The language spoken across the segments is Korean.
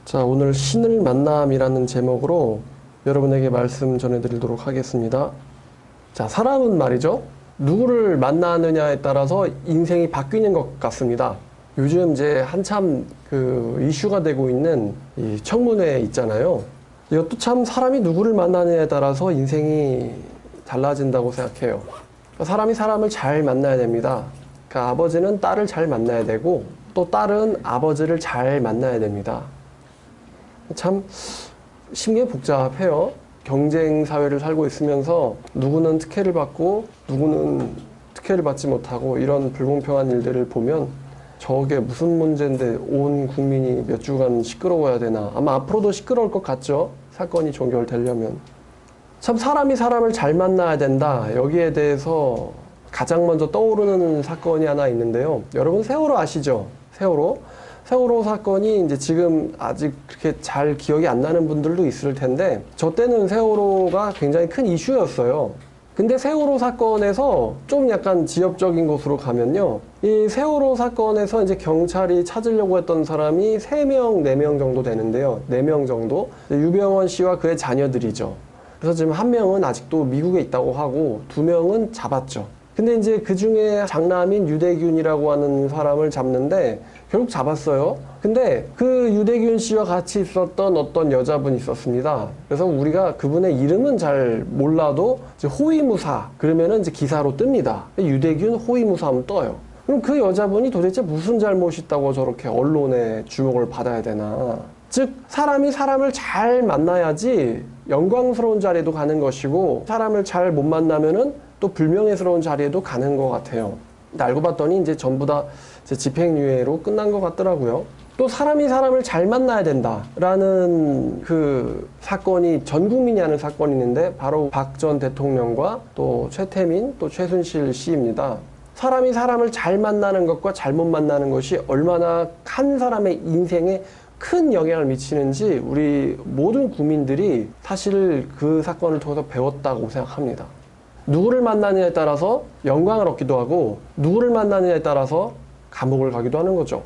자, 오늘 신을 만남이라는 제목으로 여러분에게 말씀 전해드리도록 하겠습니다. 자, 사람은 말이죠. 누구를 만나느냐에 따라서 인생이 바뀌는 것 같습니다. 요즘 이제 한참 이슈가 되고 있는 이 청문회 있잖아요. 이것도 참 사람이 누구를 만나느냐에 따라서 인생이 달라진다고 생각해요. 사람이 사람을 잘 만나야 됩니다. 그러니까 아버지는 딸을 잘 만나야 되고 또 딸은 아버지를 잘 만나야 됩니다. 참 심계 복잡해요. 경쟁 사회를 살고 있으면서 누구는 특혜를 받고 누구는 특혜를 받지 못하고 이런 불공평한 일들을 보면 저게 무슨 문제인데 온 국민이 몇 주간 시끄러워야 되나. 아마 앞으로도 시끄러울 것 같죠. 사건이 종결되려면. 참 사람이 사람을 잘 만나야 된다. 여기에 대해서 가장 먼저 떠오르는 사건이 하나 있는데요. 여러분 세월호 아시죠? 세월호 사건이 이제 지금 아직 그렇게 잘 기억이 안 나는 분들도 있을 텐데 저 때는 세월호가 굉장히 큰 이슈였어요. 근데 세월호 사건에서 좀 약간 지엽적인 곳으로 가면요. 이 세월호 사건에서 이제 경찰이 찾으려고 했던 사람이 3명, 4명 정도 되는데요. 4명 정도. 유병원 씨와 그의 자녀들이죠. 그래서 지금 1명은 아직도 미국에 있다고 하고 2명은 잡았죠. 근데 이제 그 중에 장남인 유대균이라고 하는 사람을 잡는데 결국 잡았어요. 근데 그 유대균 씨와 같이 있었던 어떤 여자분이 있었습니다. 그래서 우리가 그분의 이름은 잘 몰라도 이제 호위무사 그러면은 이제 기사로 뜹니다. 유대균 호위무사 하면 떠요. 그럼 그 여자분이 도대체 무슨 잘못이 있다고 저렇게 언론의 주목을 받아야 되나? 즉 사람이 사람을 잘 만나야지 영광스러운 자리에도 가는 것이고 사람을 잘 못 만나면은 또 불명예스러운 자리에도 가는 것 같아요. 근데 알고 봤더니 이제 전부 다 집행유예로 끝난 것 같더라고요. 또 사람이 사람을 잘 만나야 된다라는 그 사건이 전 국민이 아는 사건이 있는데 바로 박 전 대통령과 또 최태민 또 최순실 씨입니다. 사람이 사람을 잘 만나는 것과 잘못 만나는 것이 얼마나 한 사람의 인생에 큰 영향을 미치는지 우리 모든 국민들이 사실 그 사건을 통해서 배웠다고 생각합니다. 누구를 만나느냐에 따라서 영광을 얻기도 하고 누구를 만나느냐에 따라서 감옥을 가기도 하는 거죠.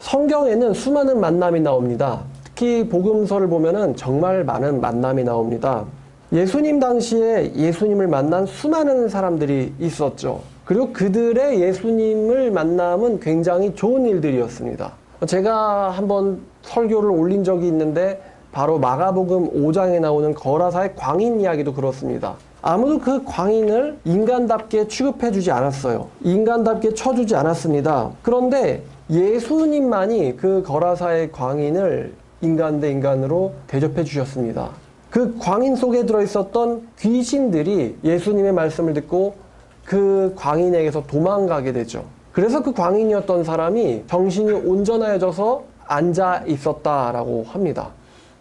성경에는 수많은 만남이 나옵니다. 특히 복음서를 보면은 정말 많은 만남이 나옵니다. 예수님 당시에 예수님을 만난 수많은 사람들이 있었죠. 그리고 그들의 예수님을 만남은 굉장히 좋은 일들이었습니다. 제가 한번 설교를 올린 적이 있는데 바로 마가복음 5장에 나오는 거라사의 광인 이야기도 그렇습니다. 아무도 그 광인을 인간답게 취급해주지 않았어요. 인간답게 쳐주지 않았습니다. 그런데 예수님만이 그 거라사의 광인을 인간 대 인간으로 대접해 주셨습니다. 그 광인 속에 들어있었던 귀신들이 예수님의 말씀을 듣고 그 광인에게서 도망가게 되죠. 그래서 그 광인이었던 사람이 정신이 온전해져서 앉아 있었다라고 합니다.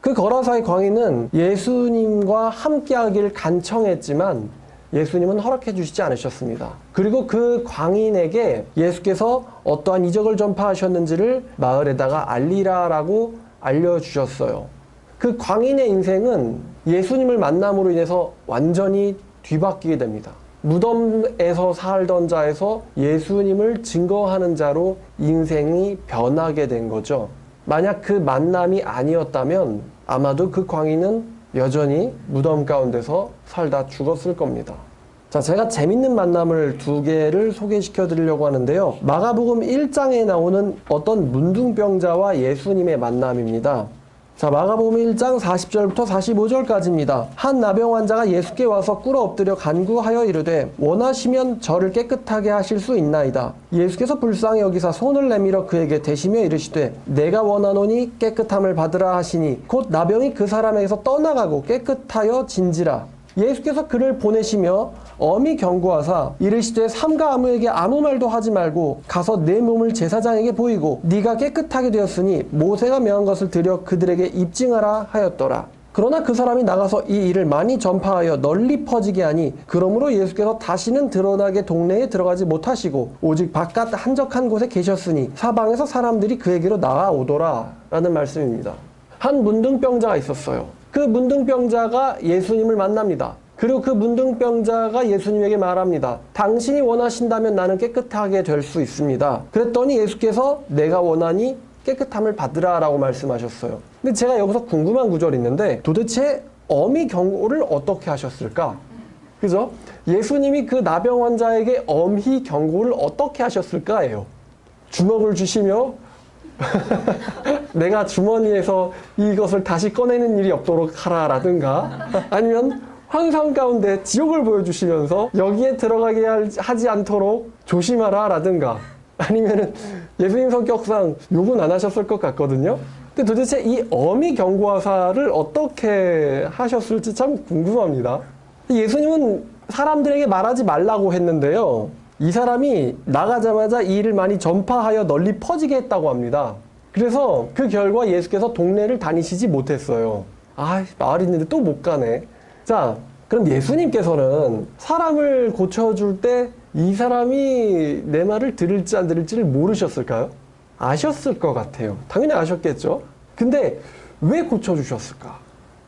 그 거라사의 광인은 예수님과 함께하기를 간청했지만 예수님은 허락해 주시지 않으셨습니다. 그리고 그 광인에게 예수께서 어떠한 이적을 전파하셨는지를 마을에다가 알리라라고 알려주셨어요. 그 광인의 인생은 예수님을 만남으로 인해서 완전히 뒤바뀌게 됩니다. 무덤에서 살던 자에서 예수님을 증거하는 자로 인생이 변하게 된 거죠. 만약 그 만남이 아니었다면 아마도 그 광인은 여전히 무덤 가운데서 살다 죽었을 겁니다. 자, 제가 재밌는 만남을 2개를 소개시켜 드리려고 하는데요. 마가복음 1장에 나오는 어떤 문둥병자와 예수님의 만남입니다. 자, 마가복음 1장 40절부터 45절까지입니다. 한 나병 환자가 예수께 와서 꿇어 엎드려 간구하여 이르되 원하시면 저를 깨끗하게 하실 수 있나이다. 예수께서 불쌍히 여기사 손을 내밀어 그에게 대시며 이르시되 내가 원하노니 깨끗함을 받으라 하시니 곧 나병이 그 사람에게서 떠나가고 깨끗하여 진지라. 예수께서 그를 보내시며 엄히 경고하사 이르시되 삼가 아무에게 아무 말도 하지 말고 가서 내 몸을 제사장에게 보이고 네가 깨끗하게 되었으니 모세가 명한 것을 들여 그들에게 입증하라 하였더라. 그러나 그 사람이 나가서 이 일을 많이 전파하여 널리 퍼지게 하니 그러므로 예수께서 다시는 드러나게 동네에 들어가지 못하시고 오직 바깥 한적한 곳에 계셨으니 사방에서 사람들이 그에게로 나아오더라 라는 말씀입니다. 한 문둥병자가 있었어요. 그 문둥병자가 예수님을 만납니다. 그리고 그 문둥병자가 예수님에게 말합니다. 당신이 원하신다면 나는 깨끗하게 될 수 있습니다. 그랬더니 예수께서 내가 원하니 깨끗함을 받으라 라고 말씀하셨어요. 근데 제가 여기서 궁금한 구절이 있는데 도대체 어미 경고를 어떻게 하셨을까? 그죠? 예수님이 그 나병 환자에게 엄히 경고를 어떻게 하셨을까예요. 주먹을 주시며 내가 주머니에서 이것을 다시 꺼내는 일이 없도록 하라라든가 아니면 환상 가운데 지옥을 보여주시면서 여기에 들어가게 하지 않도록 조심하라 라든가 아니면은 예수님 성격상 욕은 안 하셨을 것 같거든요. 근데 도대체 이 어미 경고하사를 어떻게 하셨을지 참 궁금합니다. 예수님은 사람들에게 말하지 말라고 했는데요. 이 사람이 나가자마자 이 일을 많이 전파하여 널리 퍼지게 했다고 합니다. 그래서 그 결과 예수께서 동네를 다니시지 못했어요. 아, 마을 있는데 또 못 가네. 자, 그럼 예수님께서는 사람을 고쳐줄 때 이 사람이 내 말을 들을지 안 들을지를 모르셨을까요? 아셨을 것 같아요. 당연히 아셨겠죠? 근데 왜 고쳐주셨을까?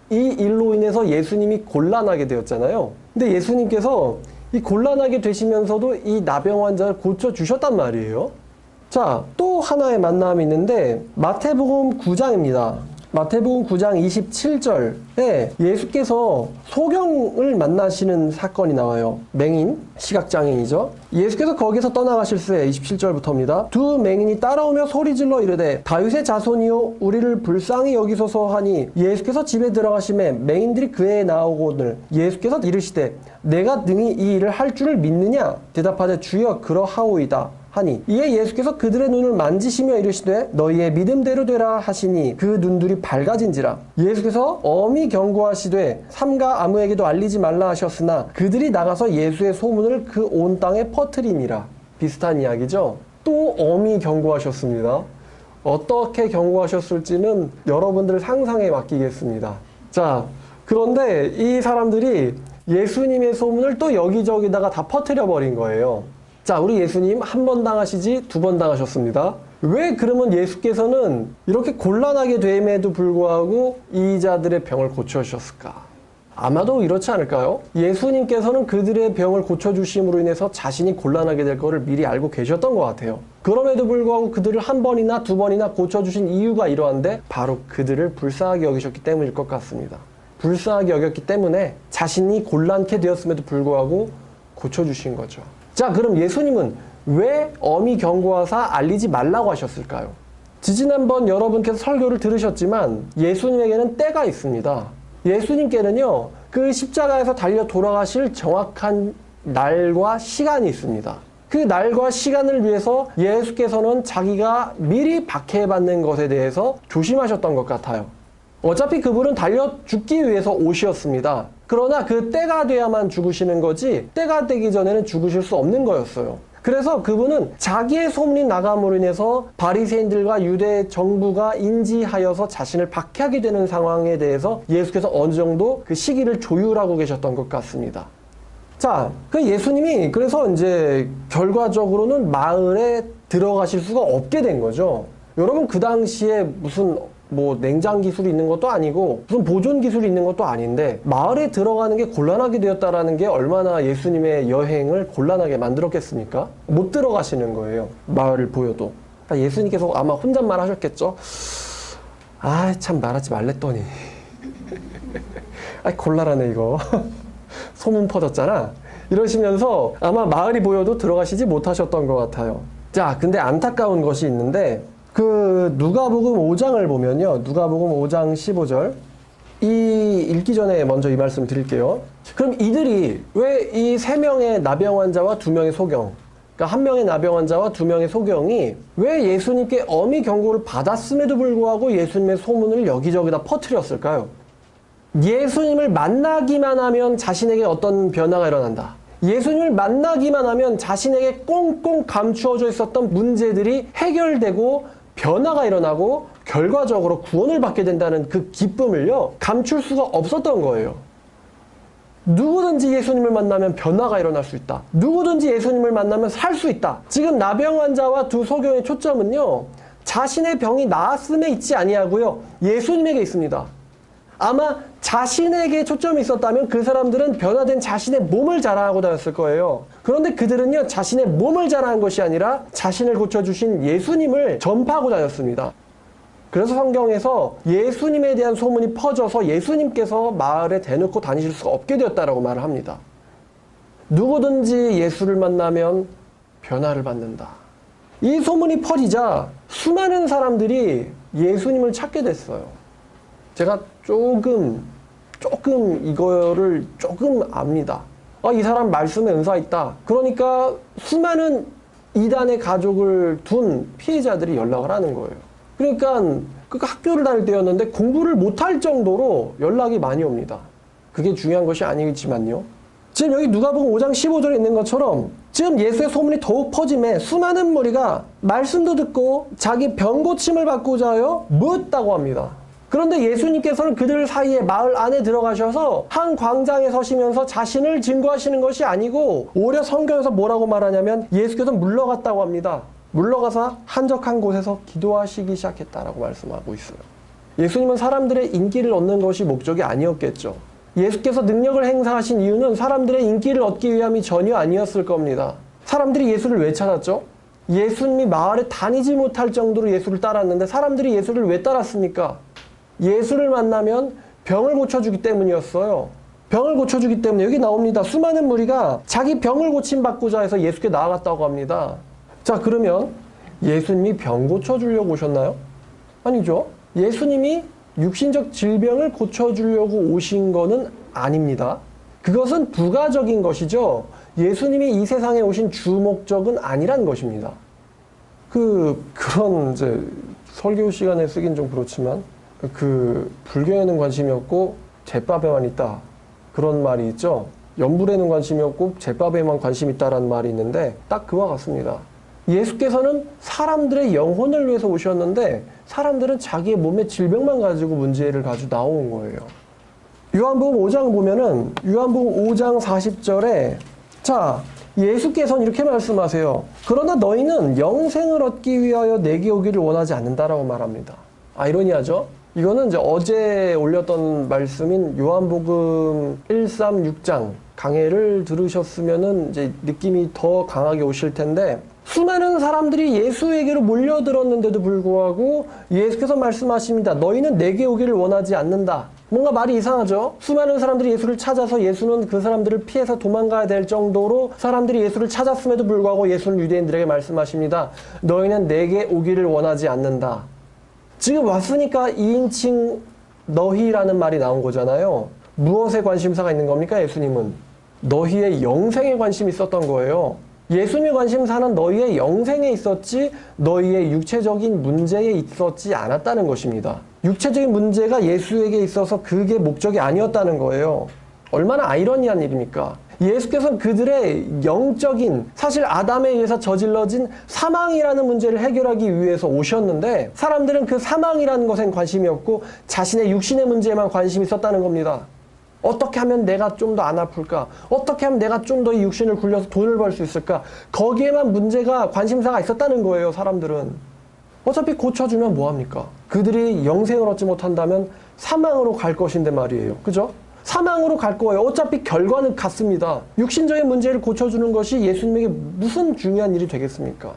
이 일로 인해서 예수님이 곤란하게 되었잖아요. 근데 예수님께서 이 곤란하게 되시면서도 이 나병 환자를 고쳐주셨단 말이에요. 자, 또 하나의 만남이 있는데 마태복음 9장입니다. 마태복음 9장 27절에 예수께서 소경을 만나시는 사건이 나와요. 맹인, 시각장애인이죠. 예수께서 거기서 떠나가실새 27절부터입니다. 두 맹인이 따라오며 소리질러 이르되 다윗의 자손이요 우리를 불쌍히 여기소서 하니 예수께서 집에 들어가심에 맹인들이 그에 나오거늘 예수께서 이르시되 내가 능히 이 일을 할 줄을 믿느냐 대답하되 주여 그러하오이다 하니 이에 예수께서 그들의 눈을 만지시며 이르시되 너희의 믿음대로 되라 하시니 그 눈들이 밝아진지라. 예수께서 엄히 경고하시되 삼가 아무에게도 알리지 말라 하셨으나 그들이 나가서 예수의 소문을 그 온 땅에 퍼뜨리니라. 비슷한 이야기죠. 또 엄히 경고하셨습니다. 어떻게 경고하셨을지는 여러분들 상상에 맡기겠습니다. 자, 그런데 이 사람들이 예수님의 소문을 또 여기저기다가 다 퍼뜨려 버린 거예요. 자, 우리 예수님 한 번 당하시지 두 번 당하셨습니다. 왜 그러면 예수께서는 이렇게 곤란하게 됨에도 불구하고 이 자들의 병을 고쳐주셨을까? 아마도 이렇지 않을까요? 예수님께서는 그들의 병을 고쳐주심으로 인해서 자신이 곤란하게 될 거를 미리 알고 계셨던 것 같아요. 그럼에도 불구하고 그들을 한 번이나 두 번이나 고쳐주신 이유가 이러한데 바로 그들을 불쌍하게 여기셨기 때문일 것 같습니다. 불쌍하게 여겼기 때문에 자신이 곤란케 되었음에도 불구하고 고쳐주신 거죠. 자, 그럼 예수님은 왜 엄히 경고하사 알리지 말라고 하셨을까요? 지지난번 여러분께서 설교를 들으셨지만 예수님에게는 때가 있습니다. 예수님께는요, 그 십자가에서 달려 돌아가실 정확한 날과 시간이 있습니다. 그 날과 시간을 위해서 예수께서는 자기가 미리 박해받는 것에 대해서 조심하셨던 것 같아요. 어차피 그분은 달려 죽기 위해서 오셨습니다. 그러나 그 때가 돼야만 죽으시는 거지 때가 되기 전에는 죽으실 수 없는 거였어요. 그래서 그분은 자기의 소문이 나감으로 인해서 바리새인들과 유대 정부가 인지하여서 자신을 박해하게 되는 상황에 대해서 예수께서 어느 정도 그 시기를 조율하고 계셨던 것 같습니다. 자, 그 예수님이 그래서 이제 결과적으로는 마을에 들어가실 수가 없게 된 거죠. 여러분, 그 당시에 무슨 냉장 기술이 있는 것도 아니고 무슨 보존 기술이 있는 것도 아닌데 마을에 들어가는 게 곤란하게 되었다라는 게 얼마나 예수님의 여행을 곤란하게 만들었겠습니까? 못 들어가시는 거예요. 마을을 보여도. 그러니까 예수님께서 아마 혼잣말 하셨겠죠. 아, 참 말하지 말랬더니. 아, 곤란하네 이거. 소문 퍼졌잖아. 이러시면서 아마 마을이 보여도 들어가시지 못하셨던 것 같아요. 자, 근데 안타까운 것이 있는데 그 누가복음 5장을 보면요. 누가복음 5장 15절. 이 읽기 전에 먼저 이 말씀 드릴게요. 그럼 이들이 왜 이 3명의 나병 환자와 2명의 소경, 그러니까 1명의 나병 환자와 2명의 소경이 왜 예수님께 엄히 경고를 받았음에도 불구하고 예수님의 소문을 여기저기다 퍼뜨렸을까요? 예수님을 만나기만 하면 자신에게 어떤 변화가 일어난다. 예수님을 만나기만 하면 자신에게 꽁꽁 감추어져 있었던 문제들이 해결되고 변화가 일어나고 결과적으로 구원을 받게 된다는 그 기쁨을요, 감출 수가 없었던 거예요. 누구든지 예수님을 만나면 변화가 일어날 수 있다. 누구든지 예수님을 만나면 살 수 있다. 지금 나병 환자와 2 소경의 초점은요, 자신의 병이 나았음에 있지 아니하고요, 예수님에게 있습니다. 아마 자신에게 초점이 있었다면 그 사람들은 변화된 자신의 몸을 자랑하고 다녔을 거예요. 그런데 그들은요, 자신의 몸을 자랑한 것이 아니라 자신을 고쳐주신 예수님을 전파하고 다녔습니다. 그래서 성경에서 예수님에 대한 소문이 퍼져서 예수님께서 마을에 대놓고 다니실 수가 없게 되었다라고 말을 합니다. 누구든지 예수를 만나면 변화를 받는다. 이 소문이 퍼지자 수많은 사람들이 예수님을 찾게 됐어요. 제가 조금 이거를 조금 압니다. 이 사람 말씀에 은사가 있다. 그러니까 수많은 이단의 가족을 둔 피해자들이 연락을 하는 거예요. 그러니까 그 학교를 다닐 때였는데 공부를 못할 정도로 연락이 많이 옵니다. 그게 중요한 것이 아니겠지만요. 지금 여기 누가복음 5장 15절에 있는 것처럼 지금 예수의 소문이 더욱 퍼짐에 수많은 무리가 말씀도 듣고 자기 병 고침을 받고자 하여 모였다고 합니다. 그런데 예수님께서는 그들 사이에 마을 안에 들어가셔서 한 광장에 서시면서 자신을 증거하시는 것이 아니고 오히려 성경에서 뭐라고 말하냐면 예수께서 물러갔다고 합니다. 물러가서 한적한 곳에서 기도하시기 시작했다라고 말씀하고 있어요. 예수님은 사람들의 인기를 얻는 것이 목적이 아니었겠죠. 예수께서 능력을 행사하신 이유는 사람들의 인기를 얻기 위함이 전혀 아니었을 겁니다. 사람들이 예수를 왜 찾았죠? 예수님이 마을에 다니지 못할 정도로 예수를 따랐는데 사람들이 예수를 왜 따랐습니까? 예수를 만나면 병을 고쳐주기 때문이었어요. 병을 고쳐주기 때문에 여기 나옵니다. 수많은 무리가 자기 병을 고침받고자 해서 예수께 나아갔다고 합니다. 자, 그러면 예수님이 병 고쳐주려고 오셨나요? 아니죠. 예수님이 육신적 질병을 고쳐주려고 오신 거는 아닙니다. 그것은 부가적인 것이죠. 예수님이 이 세상에 오신 주 목적은 아니란 것입니다. 그런 이제 설교 시간에 쓰긴 좀 그렇지만 불교에는 관심이 없고 제밥에만 있다. 그런 말이 있죠. 연불에는 관심이 없고 제밥에만 관심이 있다라는 말이 있는데 딱 그와 같습니다. 예수께서는 사람들의 영혼을 위해서 오셨는데 사람들은 자기의 몸의 질병만 가지고 문제를 가지고 나온 거예요. 요한복음 5장 보면은 요한복음 5장 40절에 자, 예수께서는 이렇게 말씀하세요. 그러나 너희는 영생을 얻기 위하여 내게 오기를 원하지 않는다라고 말합니다. 아이러니하죠? 이거는 이제 어제 올렸던 말씀인 요한복음 136장 강해를 들으셨으면은 이제 느낌이 더 강하게 오실 텐데 수많은 사람들이 예수에게로 몰려들었는데도 불구하고 예수께서 말씀하십니다. 너희는 내게 오기를 원하지 않는다. 뭔가 말이 이상하죠? 수많은 사람들이 예수를 찾아서 예수는 그 사람들을 피해서 도망가야 될 정도로 사람들이 예수를 찾았음에도 불구하고 예수는 유대인들에게 말씀하십니다. 너희는 내게 오기를 원하지 않는다. 지금 왔으니까 2인칭 너희라는 말이 나온 거잖아요. 무엇에 관심사가 있는 겁니까? 예수님은 너희의 영생에 관심이 있었던 거예요. 예수님의 관심사는 너희의 영생에 있었지 너희의 육체적인 문제에 있었지 않았다는 것입니다. 육체적인 문제가 예수에게 있어서 그게 목적이 아니었다는 거예요. 얼마나 아이러니한 일입니까? 예수께서는 그들의 영적인 사실 아담에 의해서 저질러진 사망이라는 문제를 해결하기 위해서 오셨는데 사람들은 그 사망이라는 것엔 관심이 없고 자신의 육신의 문제에만 관심이 있었다는 겁니다. 어떻게 하면 내가 좀 더 안 아플까? 어떻게 하면 내가 좀 더 이 육신을 굴려서 돈을 벌 수 있을까? 거기에만 문제가 관심사가 있었다는 거예요. 사람들은. 어차피 고쳐주면 뭐합니까? 그들이 영생을 얻지 못한다면 사망으로 갈 것인데 말이에요. 그죠? 사망으로 갈 거예요. 어차피 결과는 같습니다. 육신적인 문제를 고쳐주는 것이 예수님에게 무슨 중요한 일이 되겠습니까?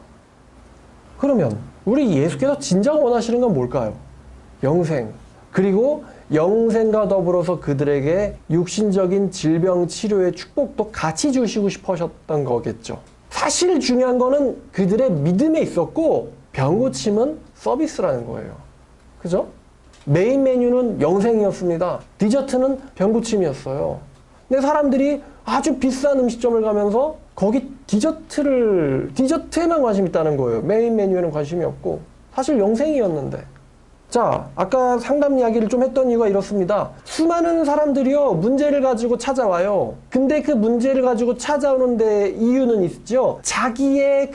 그러면 우리 예수께서 진정 원하시는 건 뭘까요? 영생. 그리고 영생과 더불어서 그들에게 육신적인 질병 치료의 축복도 같이 주시고 싶으셨던 거겠죠. 사실 중요한 거는 그들의 믿음에 있었고 병 고침은 서비스라는 거예요. 그죠? 메인 메뉴는 영생이었습니다. 디저트는 병 고침이었어요. 근데 사람들이 아주 비싼 음식점을 가면서 거기 디저트에만 관심이 있다는 거예요. 메인 메뉴에는 관심이 없고 사실 영생이었는데. 자, 아까 상담 이야기를 좀 했던 이유가 이렇습니다. 수많은 사람들이요, 문제를 가지고 찾아와요. 근데 그 문제를 가지고 찾아오는데 이유는 있죠. 자기의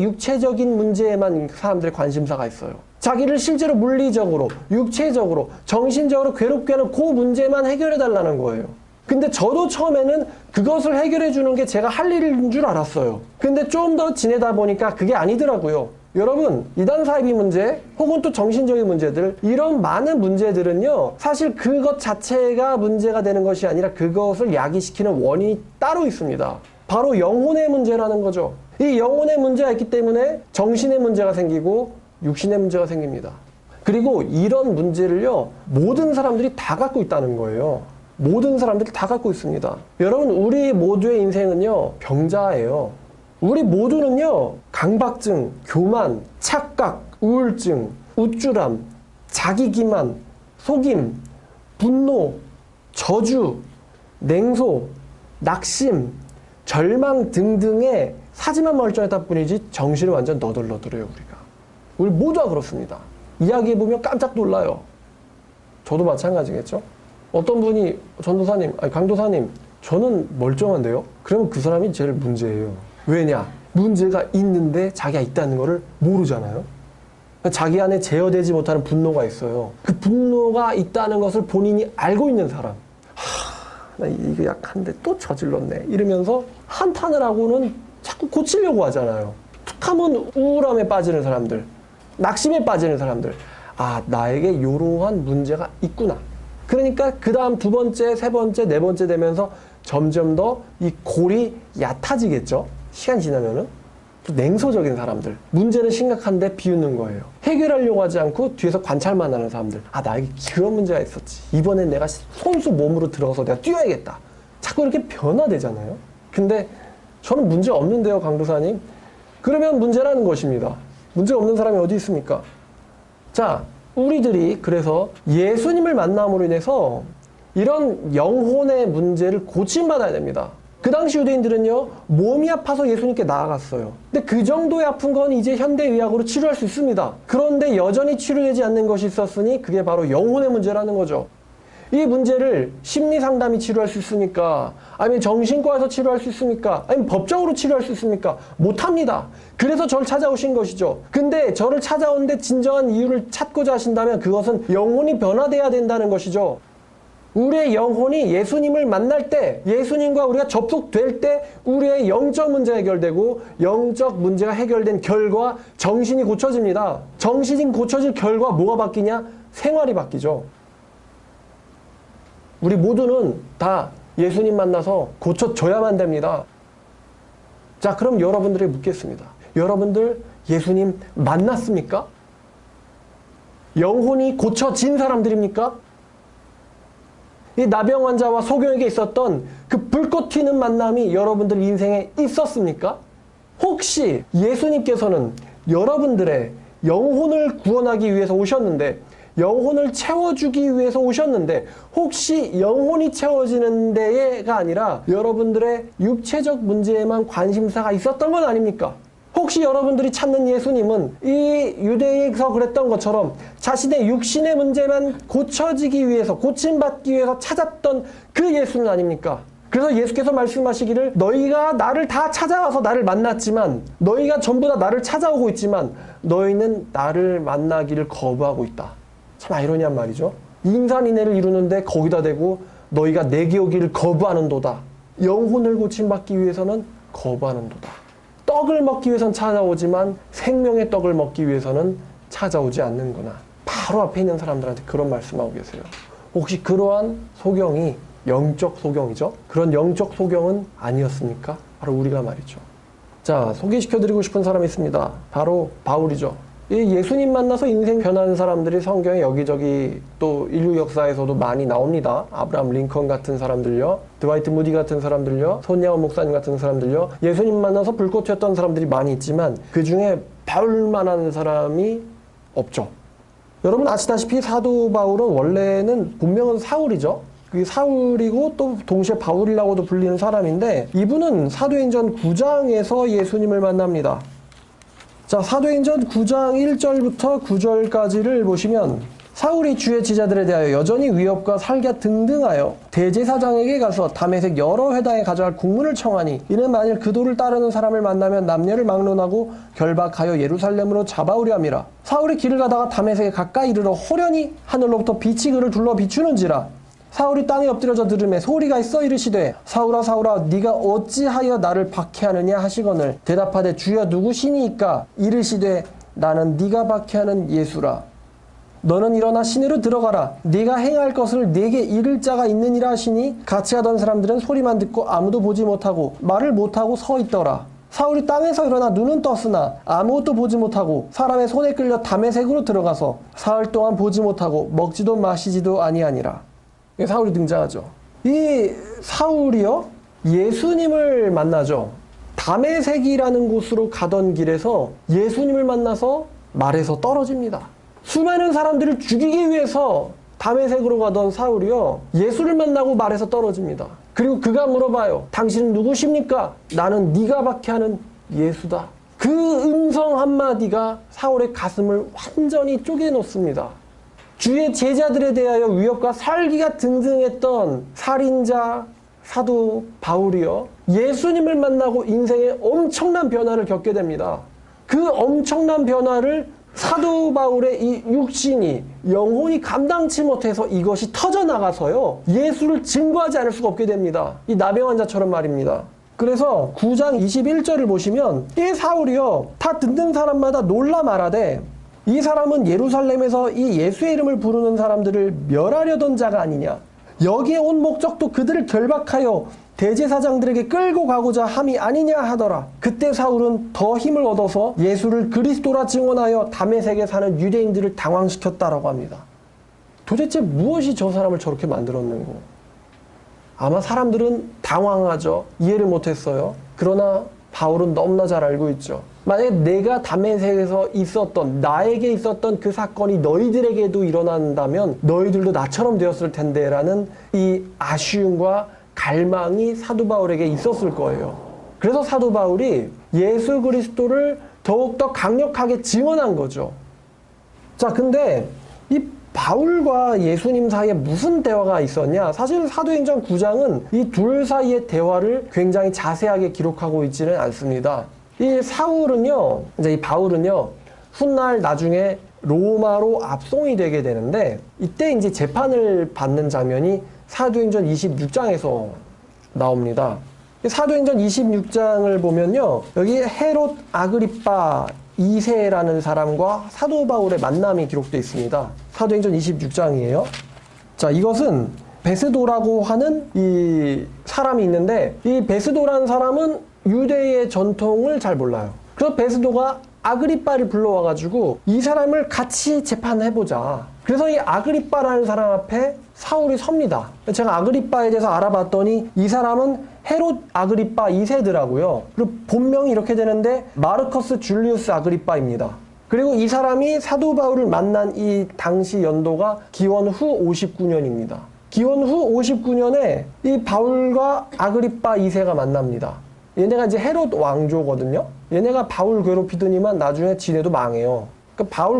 육체적인 문제에만 사람들의 관심사가 있어요. 자기를 실제로 물리적으로, 육체적으로, 정신적으로 괴롭게 하는 그 문제만 해결해 달라는 거예요. 근데 저도 처음에는 그것을 해결해 주는 게 제가 할 일인 줄 알았어요. 근데 좀 더 지내다 보니까 그게 아니더라고요. 여러분, 이단 사이비 문제 혹은 또 정신적인 문제들 이런 많은 문제들은요 사실 그것 자체가 문제가 되는 것이 아니라 그것을 야기시키는 원인이 따로 있습니다. 바로 영혼의 문제라는 거죠. 이 영혼의 문제가 있기 때문에 정신의 문제가 생기고 육신의 문제가 생깁니다. 그리고 이런 문제를요, 모든 사람들이 다 갖고 있다는 거예요. 모든 사람들이 다 갖고 있습니다. 여러분, 우리 모두의 인생은요, 병자예요. 우리 모두는요, 강박증, 교만, 착각, 우울증, 우쭐함, 자기기만, 속임, 분노, 저주, 냉소, 낙심, 절망 등등의 사지만 멀쩡했다 뿐이지 정신이 완전 너덜너덜해요, 우리가. 우리 모두가 그렇습니다. 이야기해보면 깜짝 놀라요. 저도 마찬가지겠죠? 어떤 분이 전도사님, 아니 강도사님, 저는 멀쩡한데요? 그러면 그 사람이 제일 문제예요. 왜냐? 문제가 있는데 자기가 있다는 거를 모르잖아요? 자기 안에 제어되지 못하는 분노가 있어요. 그 분노가 있다는 것을 본인이 알고 있는 사람. 나 이거 약한데 또 저질렀네. 이러면서 한탄을 하고는 자꾸 고치려고 하잖아요. 툭 하면 우울함에 빠지는 사람들, 낙심에 빠지는 사람들. 아, 나에게 이러한 문제가 있구나. 그러니까 그 다음 두 번째, 세 번째, 네 번째 되면서 점점 더 이 골이 얕아지겠죠. 시간 지나면은. 또 냉소적인 사람들. 문제는 심각한데 비웃는 거예요. 해결하려고 하지 않고 뒤에서 관찰만 하는 사람들. 아, 나에게 그런 문제가 있었지. 이번엔 내가 손수 몸으로 들어가서 내가 뛰어야겠다. 자꾸 이렇게 변화되잖아요. 근데 저는 문제 없는데요, 강도사님. 그러면 문제라는 것입니다. 문제 없는 사람이 어디 있습니까? 자, 우리들이 그래서 예수님을 만남으로 인해서 이런 영혼의 문제를 고침받아야 됩니다. 그 당시 유대인들은요, 몸이 아파서 예수님께 나아갔어요. 근데 그 정도의 아픈 건 이제 현대의학으로 치료할 수 있습니다. 그런데 여전히 치료되지 않는 것이 있었으니 그게 바로 영혼의 문제라는 거죠. 이 문제를 심리상담이 치료할 수 있습니까? 아니면 정신과에서 치료할 수 있습니까? 아니면 법적으로 치료할 수 있습니까? 못합니다. 그래서 저를 찾아오신 것이죠. 근데 저를 찾아오는데 진정한 이유를 찾고자 하신다면 그것은 영혼이 변화돼야 된다는 것이죠. 우리의 영혼이 예수님을 만날 때, 예수님과 우리가 접속될 때 우리의 영적 문제가 해결되고 영적 문제가 해결된 결과 정신이 고쳐집니다. 정신이 고쳐질 결과 뭐가 바뀌냐? 생활이 바뀌죠. 우리 모두는 다 예수님 만나서 고쳐져야만 됩니다. 자, 그럼 여러분들에게 묻겠습니다. 여러분들 예수님 만났습니까? 영혼이 고쳐진 사람들입니까? 이 나병 환자와 소경에게 있었던 그 불꽃 튀는 만남이 여러분들 인생에 있었습니까? 혹시 예수님께서는 여러분들의 영혼을 구원하기 위해서 오셨는데, 영혼을 채워주기 위해서 오셨는데, 혹시 영혼이 채워지는 데가 아니라 여러분들의 육체적 문제에만 관심사가 있었던 건 아닙니까? 혹시 여러분들이 찾는 예수님은 이 유대에서 그랬던 것처럼 자신의 육신의 문제만 고쳐지기 위해서, 고침받기 위해서 찾았던 그 예수는 아닙니까? 그래서 예수께서 말씀하시기를 너희가 나를 다 찾아와서 나를 만났지만, 너희가 전부 다 나를 찾아오고 있지만 너희는 나를 만나기를 거부하고 있다. 참 아이러니한 말이죠. 인산인해를 이루는데 거기다 대고 너희가 내게 오기를 거부하는도다. 영혼을 고침받기 위해서는 거부하는도다. 떡을 먹기 위해서는 찾아오지만 생명의 떡을 먹기 위해서는 찾아오지 않는구나. 바로 앞에 있는 사람들한테 그런 말씀하고 계세요. 혹시 그러한 소경이 영적 소경이죠? 그런 영적 소경은 아니었습니까? 바로 우리가 말이죠. 자, 소개시켜드리고 싶은 사람이 있습니다. 바로 바울이죠. 이 예수님 만나서 인생 변하는 사람들이 성경에 여기저기 또 인류 역사에서도 많이 나옵니다. 아브라함 링컨 같은 사람들요, 드와이트 무디 같은 사람들요, 손야원 목사님 같은 사람들요. 예수님 만나서 불꽃 튀었던 사람들이 많이 있지만 그 중에 바울만한 사람이 없죠. 여러분 아시다시피 사도 바울은 원래는 본명은 사울이죠. 그게 사울이고 또 동시에 바울이라고도 불리는 사람인데, 이분은 사도행전 9장에서 예수님을 만납니다. 자, 사도행전 9장 1절부터 9절까지를 보시면 사울이 주의 제자들에 대하여 여전히 위협과 살겨 등등하여 대제사장에게 가서 다메섹 여러 회당에 가져갈 국문을 청하니, 이는 만일 그 도를 따르는 사람을 만나면 남녀를 막론하고 결박하여 예루살렘으로 잡아오려 함이라. 사울이 길을 가다가 다메섹에 가까이 이르러 호련히 하늘로부터 빛이 그를 둘러 비추는지라. 사울이 땅에 엎드려져 들음에 소리가 있어 이르시되 사울아 사울아 네가 어찌하여 나를 박해하느냐 하시거늘 대답하되 주여 누구시니이까? 이르시되 나는 네가 박해하는 예수라. 너는 일어나 시내로 들어가라. 네가 행할 것을 네게 이를 자가 있느니라 하시니 같이 하던 사람들은 소리만 듣고 아무도 보지 못하고 말을 못하고 서 있더라. 사울이 땅에서 일어나 눈은 떴으나 아무것도 보지 못하고 사람의 손에 끌려 다메섹으로 들어가서 사흘 동안 보지 못하고 먹지도 마시지도 아니하니라. 사울이 등장하죠. 이 사울이요, 예수님을 만나죠. 다메섹이라는 곳으로 가던 길에서 예수님을 만나서 말에서 떨어집니다. 수많은 사람들을 죽이기 위해서 다메섹으로 가던 사울이요, 예수를 만나고 말에서 떨어집니다. 그리고 그가 물어봐요. 당신은 누구십니까? 나는 네가 박해하는 예수다. 그 음성 한마디가 사울의 가슴을 완전히 쪼개놓습니다. 주의 제자들에 대하여 위협과 살기가 등등했던 살인자 사도 바울이요, 예수님을 만나고 인생에 엄청난 변화를 겪게 됩니다. 그 엄청난 변화를 사도 바울의 이 육신이, 영혼이 감당치 못해서 이것이 터져나가서요, 예수를 증거하지 않을 수가 없게 됩니다. 이 나병 환자처럼 말입니다. 그래서 9장 21절을 보시면 이 사울이요, 다 듣는 사람마다 놀라 말하되 이 사람은 예루살렘에서 이 예수의 이름을 부르는 사람들을 멸하려던 자가 아니냐. 여기에 온 목적도 그들을 결박하여 대제사장들에게 끌고 가고자 함이 아니냐 하더라. 그때 사울은 더 힘을 얻어서 예수를 그리스도라 증언하여 다메섹에 사는 유대인들을 당황시켰다라고 합니다. 도대체 무엇이 저 사람을 저렇게 만들었는고? 아마 사람들은 당황하죠. 이해를 못했어요. 그러나 바울은 너무나 잘 알고 있죠. 만약에 내가 다메섹에서 있었던, 나에게 있었던 그 사건이 너희들에게도 일어난다면 너희들도 나처럼 되었을 텐데 라는 이 아쉬움과 갈망이 사도 바울에게 있었을 거예요. 그래서 사도 바울이 예수 그리스도를 더욱더 강력하게 증언한 거죠. 자, 근데 이 바울과 예수님 사이에 무슨 대화가 있었냐? 사실 사도행전 9장은 이 둘 사이의 대화를 굉장히 자세하게 기록하고 있지는 않습니다. 이 사울은요, 이제 이 바울은요, 훗날 나중에 로마로 압송이 되게 되는데, 이때 이제 재판을 받는 장면이 사도행전 26장에서 나옵니다. 사도행전 26장을 보면요, 여기 헤롯 아그리파 2세라는 사람과 사도 바울의 만남이 기록되어 있습니다. 사도행전 26장이에요. 자, 이것은 베스도라고 하는 이 사람이 있는데, 이 베스도라는 사람은 유대의 전통을 잘 몰라요. 그래서 베스도가 아그리빠를 불러와가지고 이 사람을 같이 재판해보자. 그래서 이 아그리빠라는 사람 앞에 사울이 섭니다. 제가 아그리빠에 대해서 알아봤더니 이 사람은 헤롯 아그리빠 2세더라고요. 그리고 본명이 이렇게 되는데 마르커스 줄리우스 아그리빠입니다. 그리고 이 사람이 사도 바울을 만난 이 당시 연도가 기원 후 59년입니다. 기원 후 59년에 이 바울과 아그리빠 2세가 만납니다. 얘네가 이제 헤롯 왕조거든요. 얘네가 바울 괴롭히더니만 나중에 지네도 망해요. 그러니까 바울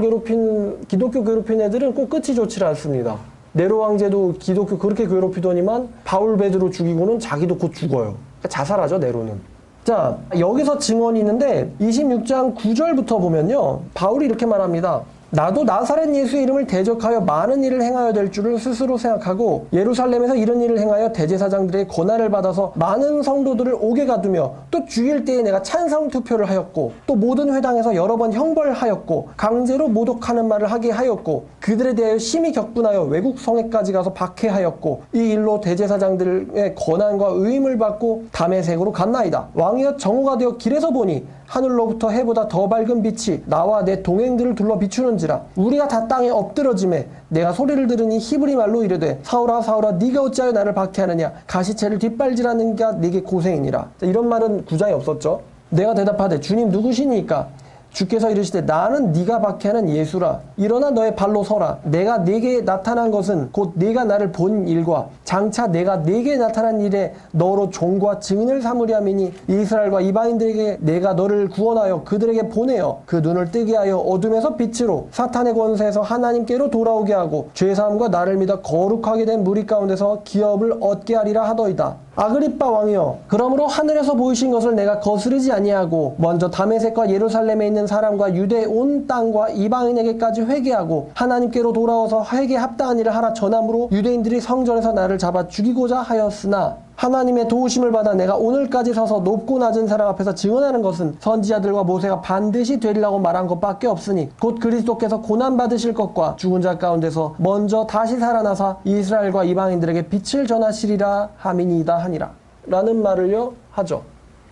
기독교 괴롭힌 애들은 꼭 끝이 좋지 않습니다. 네로 왕제도 기독교 그렇게 괴롭히더니만 바울 베드로 죽이고는 자기도 곧 죽어요. 그러니까 자살하죠, 네로는. 자, 여기서 증언이 있는데 26장 9절부터 보면요, 바울이 이렇게 말합니다. 나도 나사렛 예수의 이름을 대적하여 많은 일을 행하여 될 줄을 스스로 생각하고 예루살렘에서 이런 일을 행하여 대제사장들의 권한을 받아서 많은 성도들을 옥에 가두며 또 죽일 때에 내가 찬성 투표를 하였고 또 모든 회당에서 여러 번 형벌하였고 강제로 모독하는 말을 하게 하였고 그들에 대하여 심히 격분하여 외국 성에까지 가서 박해하였고 이 일로 대제사장들의 권한과 의임을 받고 다메섹으로 갔나이다. 왕이여 정오가 되어 길에서 보니 하늘로부터 해보다 더 밝은 빛이 나와 내 동행들을 둘러 비추는지라. 우리가 다 땅에 엎드러짐에 내가 소리를 들으니 히브리 말로 이르되 사울아 사울아 네가 어찌하여 나를 박해하느냐. 가시체를 뒷발질하는 게 네게 고생이니라. 이런 말은 9장에 없었죠. 내가 대답하되 주님 누구시니까? 주께서 이르시되 나는 네가 박해하는 예수라. 일어나 너의 발로 서라. 내가 네게 나타난 것은 곧 네가 나를 본 일과 장차 내가 네게 나타난 일에 너로 종과 증인을 삼으려 함이니 이스라엘과 이방인들에게 내가 너를 구원하여 그들에게 보내어 그 눈을 뜨게 하여 어둠에서 빛으로 사탄의 권세에서 하나님께로 돌아오게 하고 죄사함과 나를 믿어 거룩하게 된 무리 가운데서 기업을 얻게 하리라 하더이다. 아그리빠 왕이여, 그러므로 하늘에서 보이신 것을 내가 거스르지 아니하고 먼저 다메섹과 예루살렘에 있는 사람과 유대 온 땅과 이방인에게까지 회개하고 하나님께로 돌아와서 회개 합당한 일을 하라 전함으로 유대인들이 성전에서 나를 잡아 죽이고자 하였으나 하나님의 도우심을 받아 내가 오늘까지 서서 높고 낮은 사람 앞에서 증언하는 것은 선지자들과 모세가 반드시 되리라고 말한 것밖에 없으니 곧 그리스도께서 고난받으실 것과 죽은 자 가운데서 먼저 다시 살아나사 이스라엘과 이방인들에게 빛을 전하시리라 함이니이다 하니라 라는 말을요 하죠.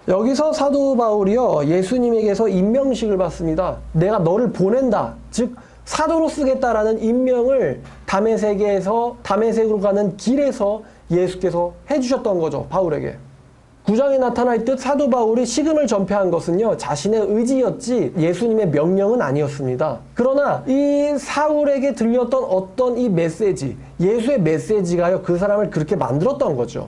여기서 사도 바울이요, 예수님에게서 임명식을 받습니다. 내가 너를 보낸다. 즉, 사도로 쓰겠다라는 임명을 다메섹으로 가는 길에서 예수께서 해주셨던 거죠, 바울에게. 9장에 나타나 있듯 사도 바울이 식음을 전폐한 것은요, 자신의 의지였지 예수님의 명령은 아니었습니다. 그러나 이 사울에게 들렸던 어떤 이 메시지, 예수의 메시지가요, 그 사람을 그렇게 만들었던 거죠.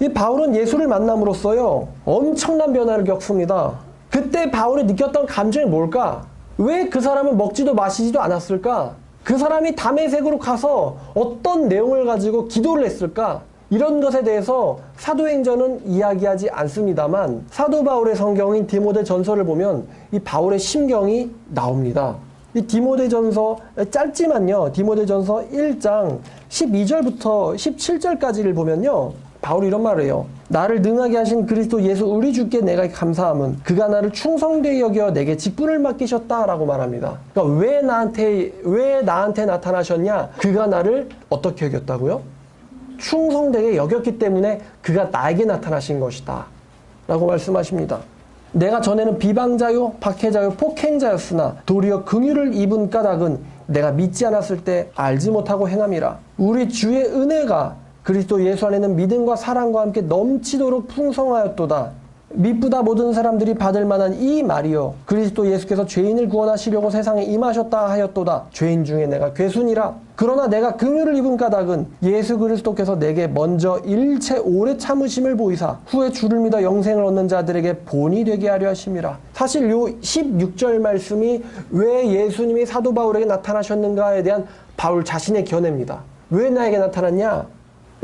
이 바울은 예수를 만남으로써요, 엄청난 변화를 겪습니다. 그때 바울이 느꼈던 감정이 뭘까? 왜 그 사람은 먹지도 마시지도 않았을까? 그 사람이 다메섹으로 가서 어떤 내용을 가지고 기도를 했을까? 이런 것에 대해서 사도행전은 이야기하지 않습니다만 사도 바울의 성경인 디모데전서를 보면 이 바울의 심경이 나옵니다. 이 디모데전서 짧지만요, 디모데전서 1장 12절부터 17절까지를 보면요, 바울이 이런 말을 해요. 나를 능하게 하신 그리스도 예수 우리 주께 내가 감사함은 그가 나를 충성되게 여겨 내게 직분을 맡기셨다라고 말합니다. 그러니까 왜 나한테 나타나셨냐? 그가 나를 어떻게 여겼다고요? 충성되게 여겼기 때문에 그가 나에게 나타나신 것이다 라고 말씀하십니다. 내가 전에는 비방자요 박해자요 폭행자였으나 도리어 긍휼을 입은 까닭은 내가 믿지 않았을 때 알지 못하고 행함이라. 우리 주의 은혜가 그리스도 예수 안에는 믿음과 사랑과 함께 넘치도록 풍성하였도다. 미쁘다 모든 사람들이 받을 만한 이 말이요, 그리스도 예수께서 죄인을 구원하시려고 세상에 임하셨다 하였도다. 죄인 중에 내가 괴순이라. 그러나 내가 긍휼을 입은 까닭은 예수 그리스도께서 내게 먼저 일체 오래 참으심을 보이사 후에 주를 믿어 영생을 얻는 자들에게 본이 되게 하려 하심이라. 사실 요 16절 말씀이 왜 예수님이 사도 바울에게 나타나셨는가에 대한 바울 자신의 견해입니다. 왜 나에게 나타났냐?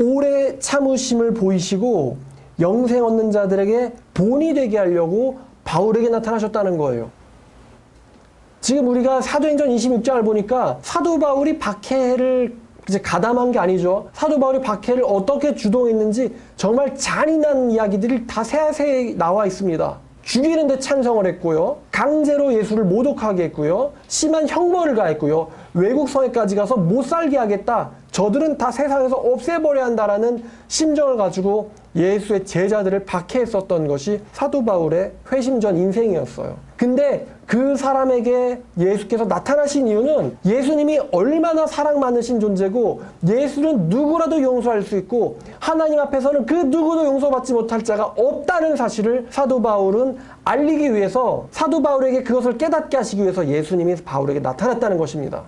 오래 참으심을 보이시고 영생 얻는 자들에게 본이 되게 하려고 바울에게 나타나셨다는 거예요. 지금 우리가 사도행전 26장을 보니까 사도 바울이 박해를 이제 가담한 게 아니죠. 사도 바울이 박해를 어떻게 주동했는지 정말 잔인한 이야기들이 다 세세히 나와 있습니다. 죽이는데 찬성을 했고요, 강제로 예수를 모독하게 했고요, 심한 형벌을 가했고요, 외국 성에까지 가서 못 살게 하겠다, 저들은 다 세상에서 없애버려야 한다라는 심정을 가지고 예수의 제자들을 박해했었던 것이 사도 바울의 회심전 인생이었어요. 근데 그 사람에게 예수께서 나타나신 이유는 예수님이 얼마나 사랑 많으신 존재고 예수는 누구라도 용서할 수 있고 하나님 앞에서는 그 누구도 용서받지 못할 자가 없다는 사실을 사도 바울은 알리기 위해서, 사도 바울에게 그것을 깨닫게 하시기 위해서 예수님이 바울에게 나타났다는 것입니다.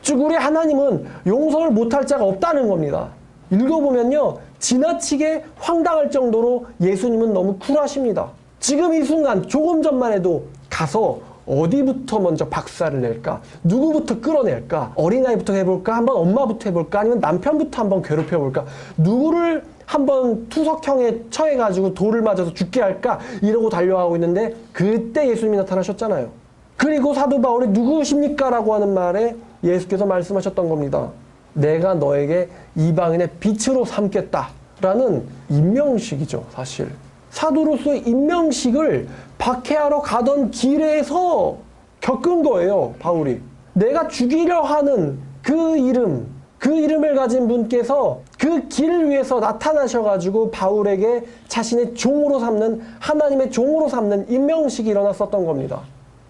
즉 우리 하나님은 용서를 못할 자가 없다는 겁니다. 읽어보면요, 지나치게 황당할 정도로 예수님은 너무 쿨하십니다. 지금 이 순간 조금 전만 해도 가서 어디부터 먼저 박살을 낼까? 누구부터 끌어낼까? 어린아이부터 해볼까? 한번 엄마부터 해볼까? 아니면 남편부터 한번 괴롭혀볼까? 누구를 한번 투석형에 처해가지고 돌을 맞아서 죽게 할까? 이러고 달려가고 있는데 그때 예수님이 나타나셨잖아요. 그리고 사도 바울이 누구십니까? 라고 하는 말에 예수께서 말씀하셨던 겁니다. 내가 너에게 이방인의 빛으로 삼겠다 라는 임명식이죠, 사실. 사도로서의 임명식을 박해하러 가던 길에서 겪은 거예요, 바울이. 내가 죽이려 하는 그 이름을 가진 분께서 그 길을 위해서 나타나셔가지고 바울에게 자신의 종으로 삼는, 하나님의 종으로 삼는 임명식이 일어났었던 겁니다.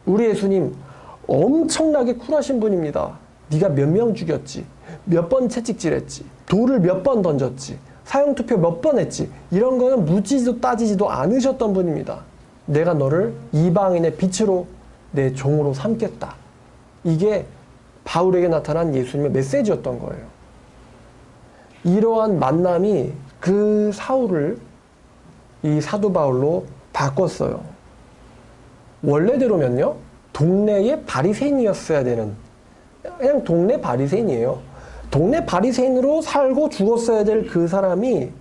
우리 예수님 엄청나게 쿨하신 분입니다. 네가 몇 명 죽였지, 몇 번 채찍질했지, 돌을 몇 번 던졌지, 사형투표 몇 번 했지, 이런 거는 묻지도 따지지도 않으셨던 분입니다. 내가 너를 이방인의 빛으로 내 종으로 삼겠다. 이게 바울에게 나타난 예수님의 메시지였던 거예요. 이러한 만남이 그 사울을 이 사도 바울로 바꿨어요. 원래대로면요, 동네의 바리새인이었어야 되는, 그냥 동네 바리새인이에요. 동네 바리새인으로 살고 죽었어야 될 그 사람이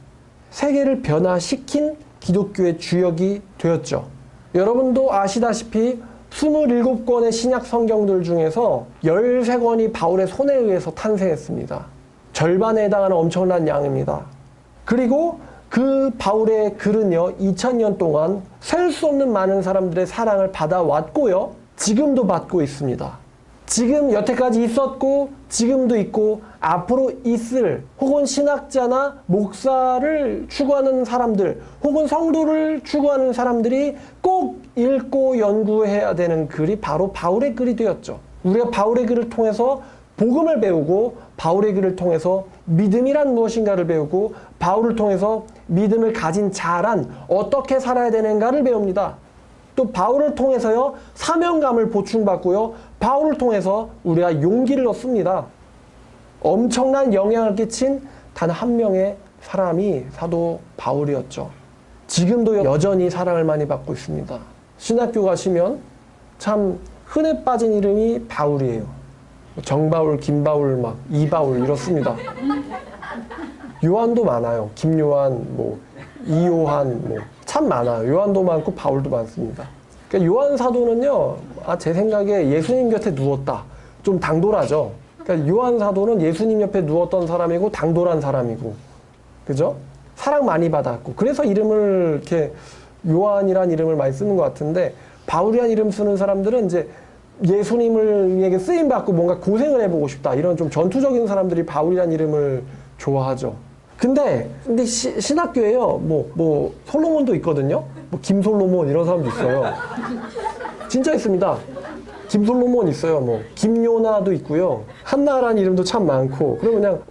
세계를 변화시킨 기독교의 주역이 되었죠. 여러분도 아시다시피 27권의 신약 성경들 중에서 13권이 바울의 손에 의해서 탄생했습니다. 절반에 해당하는 엄청난 양입니다. 그리고 그 바울의 글은요, 2000년 동안 셀 수 없는 많은 사람들의 사랑을 받아왔고요, 지금도 받고 있습니다. 지금 여태까지 있었고 지금도 있고 앞으로 있을 혹은 신학자나 목사를 추구하는 사람들 혹은 성도를 추구하는 사람들이 꼭 읽고 연구해야 되는 글이 바로 바울의 글이 되었죠. 우리가 바울의 글을 통해서 복음을 배우고 바울의 글을 통해서 믿음이란 무엇인가를 배우고 바울을 통해서 믿음을 가진 자란 어떻게 살아야 되는가를 배웁니다. 또 바울을 통해서요 사명감을 보충받고요 바울을 통해서 우리가 용기를 얻습니다. 엄청난 영향을 끼친 단 한 명의 사람이 사도 바울이었죠. 지금도 여전히 사랑을 많이 받고 있습니다. 신학교 가시면 참 흔해 빠진 이름이 바울이에요. 정바울, 김바울, 막 이바울 이렇습니다. 요한도 많아요. 김요한, 뭐 이요한, 뭐 참 많아요. 요한도 많고 바울도 많습니다. 그러니까 요한 사도는요, 제 생각에 예수님 곁에 누웠다. 좀 당돌하죠. 그러니까 요한 사도는 예수님 옆에 누웠던 사람이고 당돌한 사람이고, 그죠? 사랑 많이 받았고, 그래서 이름을 이렇게 요한이란 이름을 많이 쓰는 것 같은데, 바울이란 이름 쓰는 사람들은 이제 예수님에게 쓰임 받고 뭔가 고생을 해보고 싶다. 이런 좀 전투적인 사람들이 바울이란 이름을 좋아하죠. 근데 신학교에요. 뭐 솔로몬도 있거든요. 뭐 김솔로몬 이런 사람도 있어요. 진짜 있습니다. 김솔로몬 있어요. 뭐 김요나도 있고요. 한나라는 이름도 참 많고. 그러면 그냥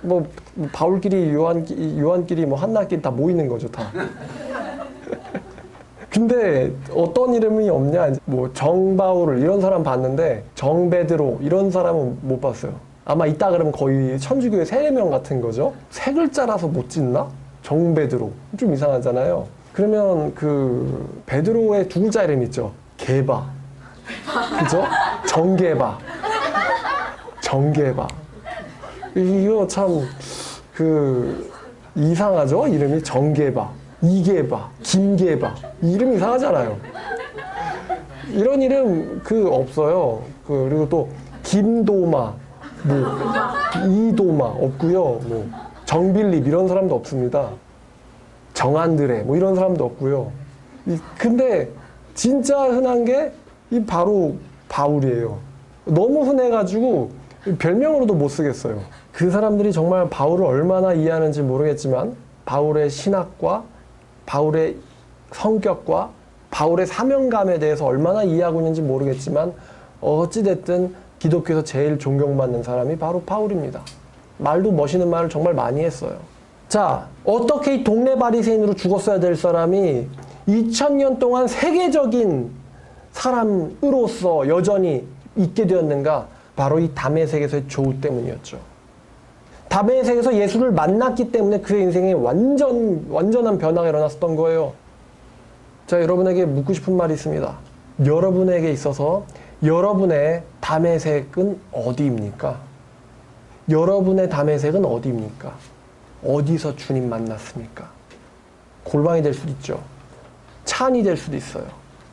뭐 바울끼리 요한끼리 뭐 한나끼리 다 모이는 거죠, 다. 근데 어떤 이름이 없냐? 뭐 정바울 이런 사람 봤는데 정베드로 이런 사람은 못 봤어요. 아마 이따 그러면 거의 천주교의 세례명 같은 거죠. 세 글자라서 못 짓나? 정베드로 좀 이상하잖아요. 그러면 그 베드로의 두 글자 이름 있죠. 게바, 그죠? 정게바. 이거 참 이상하죠? 이름이 정게바, 이게바, 김게바. 이름 이상하잖아요. 이런 이름 없어요. 그리고 또 김도마, 뭐 이도마 없고요. 뭐 정빌립 이런 사람도 없습니다. 정안드레 뭐 이런 사람도 없고요. 근데 진짜 흔한 게 바로 바울이에요. 너무 흔해가지고 별명으로도 못 쓰겠어요. 그 사람들이 정말 바울을 얼마나 이해하는지 모르겠지만 바울의 신학과 바울의 성격과 바울의 사명감에 대해서 얼마나 이해하고 있는지 모르겠지만 어찌됐든 기독교에서 제일 존경받는 사람이 바로 바울입니다. 말도 멋있는 말을 정말 많이 했어요. 자, 어떻게 이 동네 바리새인으로 죽었어야 될 사람이 2000년 동안 세계적인 사람으로서 여전히 있게 되었는가? 바로 이 다메섹에서의 조우 때문이었죠. 다메섹에서 예수를 만났기 때문에 그의 인생에 완전한 변화가 일어났었던 거예요. 자, 여러분에게 묻고 싶은 말이 있습니다. 여러분에게 있어서 여러분의 다메섹은 어디입니까? 여러분의 다메섹은 어디입니까? 어디서 주님 만났습니까? 골방이 될 수도 있죠. 찬이 될 수도 있어요.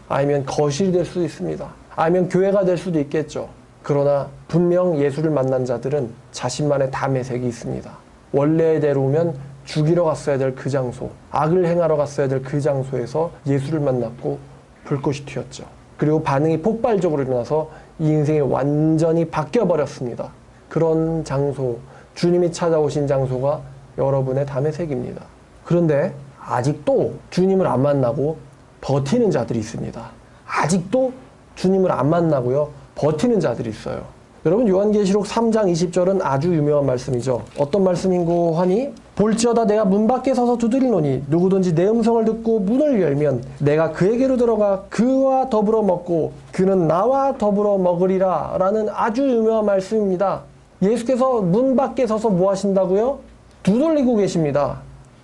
아니면 거실이 될 수도 있습니다. 아니면 교회가 될 수도 있겠죠. 그러나 분명 예수를 만난 자들은 자신만의 다메섹이 있습니다. 원래대로면 죽이러 갔어야 될 그 장소, 악을 행하러 갔어야 될 그 장소에서 예수를 만났고 불꽃이 튀었죠. 그리고 반응이 폭발적으로 일어나서 이 인생이 완전히 바뀌어버렸습니다. 그런 장소, 주님이 찾아오신 장소가 여러분의 다메섹입니다. 그런데 아직도 주님을 안 만나고 버티는 자들이 있습니다. 아직도 주님을 안 만나고요, 버티는 자들이 있어요. 여러분, 요한계시록 3장 20절은 아주 유명한 말씀이죠. 어떤 말씀인고 하니, 볼지어다 내가 문 밖에 서서 두드리노니 누구든지 내 음성을 듣고 문을 열면 내가 그에게로 들어가 그와 더불어 먹고 그는 나와 더불어 먹으리라 라는 아주 유명한 말씀입니다. 예수께서 문 밖에 서서 뭐 하신다고요? 두들리고 계십니다.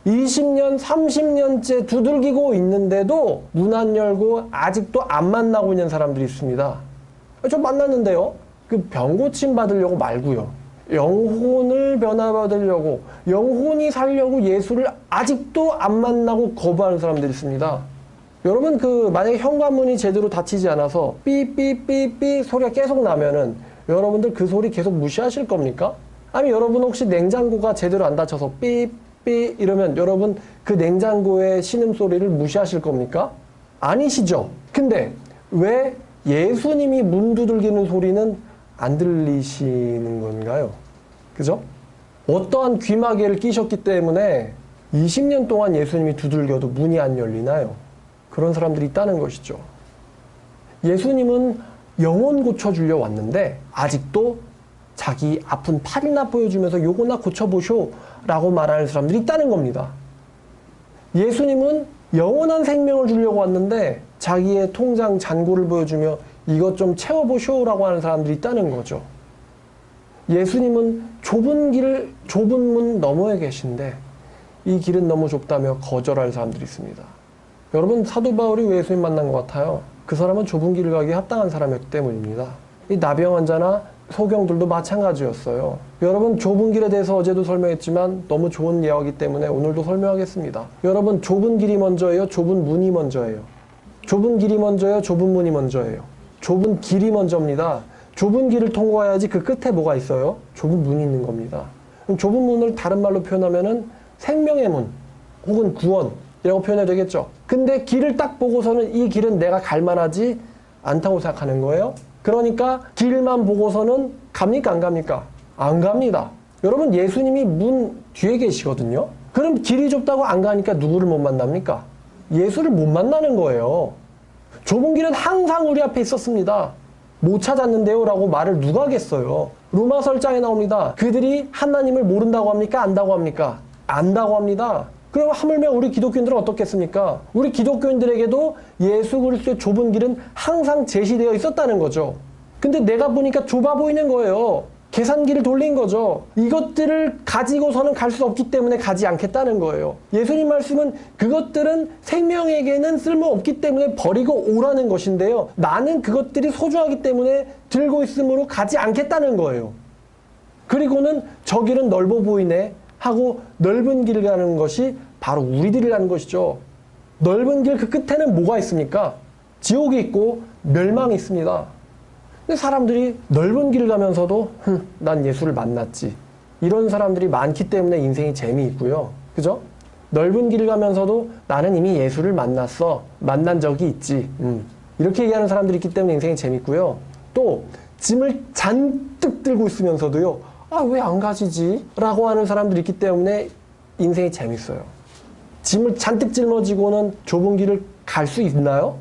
20년, 30년째 두들기고 있는데도 문 안 열고 아직도 안 만나고 있는 사람들이 있습니다. 저 만났는데요. 그 병 고침 받으려고 말고요. 영혼을 변화받으려고, 영혼이 살려고 예수를 아직도 안 만나고 거부하는 사람들이 있습니다. 여러분, 만약에 현관문이 제대로 닫히지 않아서 삐삐삐삐 소리가 계속 나면은 여러분들 그 소리 계속 무시하실 겁니까? 아니면 여러분 혹시 냉장고가 제대로 안 닫혀서 삐삐 이러면 여러분 그 냉장고의 신음소리를 무시하실 겁니까? 아니시죠? 근데 왜 예수님이 문 두들기는 소리는 안 들리시는 건가요? 그죠? 어떠한 귀마개를 끼셨기 때문에 20년 동안 예수님이 두들겨도 문이 안 열리나요? 그런 사람들이 있다는 것이죠. 예수님은 영혼 고쳐주려 왔는데 아직도 자기 아픈 팔이나 보여주면서 요거나 고쳐보쇼 라고 말하는 사람들이 있다는 겁니다. 예수님은 영원한 생명을 주려고 왔는데 자기의 통장 잔고를 보여주며 이것 좀 채워보쇼 라고 하는 사람들이 있다는 거죠. 예수님은 좁은 문 너머에 계신데 이 길은 너무 좁다며 거절할 사람들이 있습니다. 여러분, 사도 바울이 왜 예수님 만난 것 같아요? 그 사람은 좁은 길을 가기에 합당한 사람이었기 때문입니다. 이 나병 환자나 소경들도 마찬가지였어요. 여러분, 좁은 길에 대해서 어제도 설명했지만 너무 좋은 예화이기 때문에 오늘도 설명하겠습니다. 여러분, 좁은 길이 먼저예요? 좁은 문이 먼저예요? 좁은 길이 먼저예요? 좁은 문이 먼저예요? 좁은 길이 먼저입니다. 좁은 길을 통과해야지 그 끝에 뭐가 있어요? 좁은 문이 있는 겁니다. 그럼 좁은 문을 다른 말로 표현하면은 생명의 문 혹은 구원이라고 표현해도 되겠죠. 근데 길을 딱 보고서는 이 길은 내가 갈 만하지 않다고 생각하는 거예요. 그러니까 길만 보고서는 갑니까 안 갑니까? 안 갑니다. 여러분, 예수님이 문 뒤에 계시거든요. 그럼 길이 좁다고 안 가니까 누구를 못 만납니까? 예수를 못 만나는 거예요. 좁은 길은 항상 우리 앞에 있었습니다. 못 찾았는데요 라고 말을 누가 하겠어요. 로마서 1장에 나옵니다. 그들이 하나님을 모른다고 합니까? 안다고 합니까? 안다고 합니다. 그럼 하물며 우리 기독교인들은 어떻겠습니까? 우리 기독교인들에게도 예수 그리스도의 좁은 길은 항상 제시되어 있었다는 거죠. 근데 내가 보니까 좁아 보이는 거예요. 계산기를 돌린 거죠. 이것들을 가지고서는 갈 수 없기 때문에 가지 않겠다는 거예요. 예수님 말씀은 그것들은 생명에게는 쓸모없기 때문에 버리고 오라는 것인데요. 나는 그것들이 소중하기 때문에 들고 있으므로 가지 않겠다는 거예요. 그리고는 저 길은 넓어 보이네 하고 넓은 길을 가는 것이 바로 우리들이라는 것이죠. 넓은 길 그 끝에는 뭐가 있습니까? 지옥이 있고 멸망이 있습니다. 근데 사람들이 넓은 길을 가면서도 난 예수를 만났지. 이런 사람들이 많기 때문에 인생이 재미있고요. 그죠? 넓은 길을 가면서도 나는 이미 예수를 만났어. 만난 적이 있지. 이렇게 얘기하는 사람들이 있기 때문에 인생이 재밌고요. 또 짐을 잔뜩 들고 있으면서도요. 아, 왜 안 가지지? 라고 하는 사람들이 있기 때문에 인생이 재밌어요. 짐을 잔뜩 짊어지고는 좁은 길을 갈 수 있나요?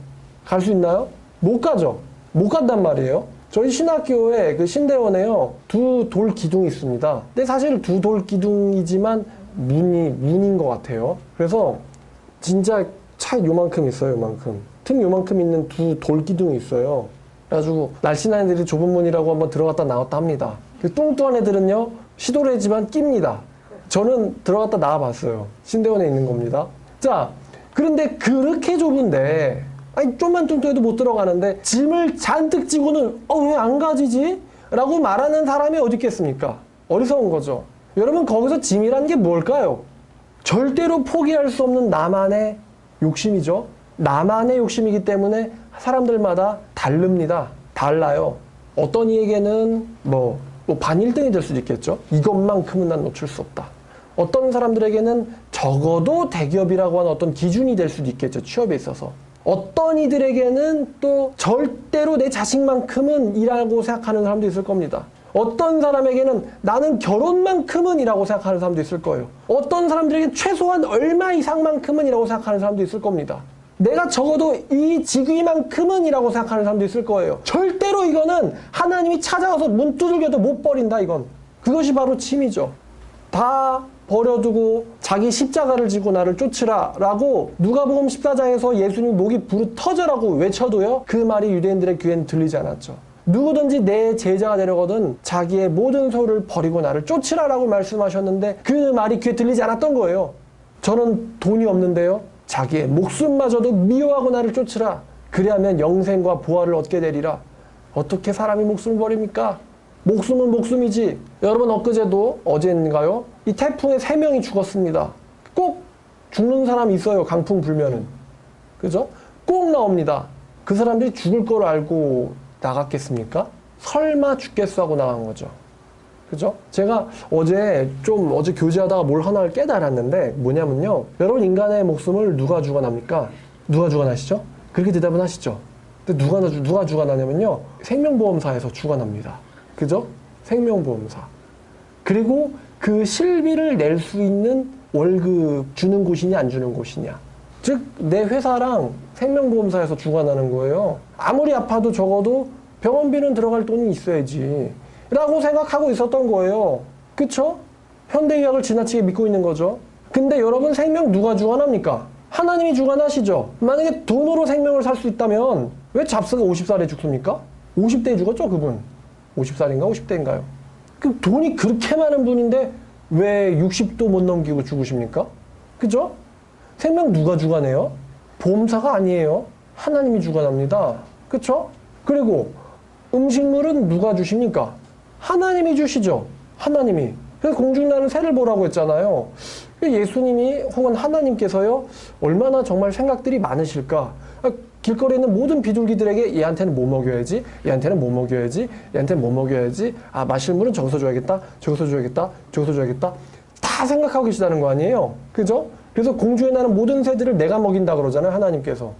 갈 수 있나요? 못 가죠. 못 간단 말이에요. 저희 신학교에 그 신대원에요. 두 돌 기둥이 있습니다. 근데 사실 두 돌 기둥이지만 문인 것 같아요. 그래서 진짜 차이 요만큼 있어요, 요만큼. 틈 요만큼 있는 두 돌 기둥이 있어요. 그래가지고 날씬한 애들이 좁은 문이라고 한번 들어갔다 나왔다 합니다. 그 뚱뚱한 애들은요, 시도를 했지만 낍니다. 저는 들어갔다 나와봤어요. 신대원에 있는 겁니다. 자, 그런데 그렇게 좁은데, 아니, 좀만 뚱뚱해도 못 들어가는데, 짐을 잔뜩 지고는, 왜 안 가지지? 라고 말하는 사람이 어디 있겠습니까? 어리석은 거죠. 여러분, 거기서 짐이라는 게 뭘까요? 절대로 포기할 수 없는 나만의 욕심이죠. 나만의 욕심이기 때문에 사람들마다 다릅니다. 달라요. 어떤 이에게는 반 1등이 될 수도 있겠죠. 이것만큼은 난 놓칠 수 없다. 어떤 사람들에게는 적어도 대기업이라고 하는 어떤 기준이 될 수도 있겠죠. 취업에 있어서. 어떤 이들에게는 또 절대로 내 자식만큼은 이라고 생각하는 사람도 있을 겁니다. 어떤 사람에게는 나는 결혼만큼은 이라고 생각하는 사람도 있을 거예요. 어떤 사람들에게는 최소한 얼마 이상만큼은 이라고 생각하는 사람도 있을 겁니다. 내가 적어도 이 직위만큼은 이라고 생각하는 사람도 있을 거예요. 절대로 이거는 하나님이 찾아와서 문 두들겨도 못 버린다, 이건. 그것이 바로 침이죠. 다 버려두고 자기 십자가를 지고 나를 쫓으라 라고 누가복음 14장에서 예수님 목이 부르 터져라고 외쳐도요, 그 말이 유대인들의 귀에는 들리지 않았죠. 누구든지 내 제자가 되려거든 자기의 모든 소를 버리고 나를 쫓으라 라고 말씀하셨는데 그 말이 귀에 들리지 않았던 거예요. 저는 돈이 없는데요, 자기의 목숨마저도 미워하고 나를 쫓으라. 그리하면 영생과 보화를 얻게 되리라. 어떻게 사람이 목숨을 버립니까? 목숨은 목숨이지. 여러분, 엊그제도 어제인가요? 이 태풍에 3명이 죽었습니다. 꼭 죽는 사람이 있어요. 강풍 불면은. 그죠? 꼭 나옵니다. 그 사람들이 죽을 걸 알고 나갔겠습니까? 설마 죽겠어 하고 나간 거죠. 그죠? 제가 어제 교제하다가 뭘 하나를 깨달았는데 뭐냐면요. 여러분, 인간의 목숨을 누가 주관합니까? 누가 주관하시죠? 그렇게 대답은 하시죠. 근데 누가 주관하냐면요. 생명보험사에서 주관합니다. 그죠? 생명보험사. 그리고 그 실비를 낼 수 있는 월급 주는 곳이냐 안 주는 곳이냐. 즉 내 회사랑 생명보험사에서 주관하는 거예요. 아무리 아파도 적어도 병원비는 들어갈 돈이 있어야지 라고 생각하고 있었던 거예요. 그쵸? 현대의학을 지나치게 믿고 있는 거죠. 근데 여러분, 생명 누가 주관합니까? 하나님이 주관하시죠. 만약에 돈으로 생명을 살 수 있다면 왜 잡스가 50살에 죽습니까? 50대에 죽었죠, 그분. 50살인가 50대인가요? 그 돈이 그렇게 많은 분인데 왜 60도 못 넘기고 죽으십니까? 그죠? 생명 누가 주관해요? 보험사가 아니에요. 하나님이 주관합니다. 그쵸? 그리고 음식물은 누가 주십니까? 하나님이 주시죠. 하나님이. 그래서 공중나는 새를 보라고 했잖아요. 예수님이 혹은 하나님께서요, 얼마나 정말 생각들이 많으실까. 길거리에 있는 모든 비둘기들에게 얘한테는 뭐 먹여야지, 얘한테는 뭐 먹여야지, 얘한테는 뭐 먹여야지, 아, 마실 물은 저기서 줘야겠다, 저기서 줘야겠다, 저기서 줘야겠다. 다 생각하고 계시다는 거 아니에요? 그죠? 그래서 공중에 나는 모든 새들을 내가 먹인다 그러잖아요, 하나님께서.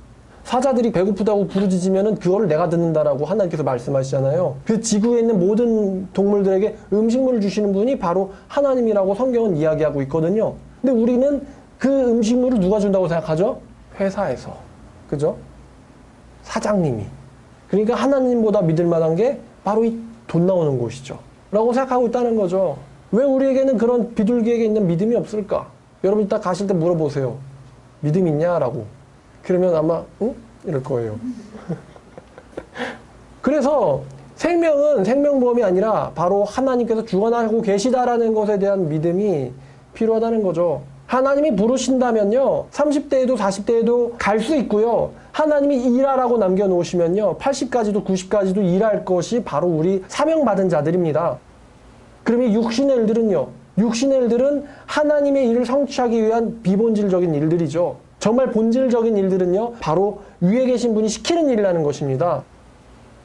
사자들이 배고프다고 부르짖으면은 그거를 내가 듣는다라고 하나님께서 말씀하시잖아요. 그 지구에 있는 모든 동물들에게 음식물을 주시는 분이 바로 하나님이라고 성경은 이야기하고 있거든요. 근데 우리는 그 음식물을 누가 준다고 생각하죠? 회사에서. 그죠? 사장님이. 그러니까 하나님보다 믿을 만한 게 바로 이 돈 나오는 곳이죠. 라고 생각하고 있다는 거죠. 왜 우리에게는 그런 비둘기에게 있는 믿음이 없을까? 여러분 이따 가실 때 물어보세요. 믿음 있냐라고. 그러면 아마 응? 이럴 거예요. 그래서 생명은 생명보험이 아니라 바로 하나님께서 주관하고 계시다라는 것에 대한 믿음이 필요하다는 거죠. 하나님이 부르신다면요, 30대에도 40대에도 갈 수 있고요. 하나님이 일하라고 남겨놓으시면요, 80까지도 90까지도 일할 것이 바로 우리 사명받은 자들입니다. 그럼 이 육신의 일들은요, 육신의 일들은 하나님의 일을 성취하기 위한 비본질적인 일들이죠. 정말 본질적인 일들은요, 바로 위에 계신 분이 시키는 일이라는 것입니다.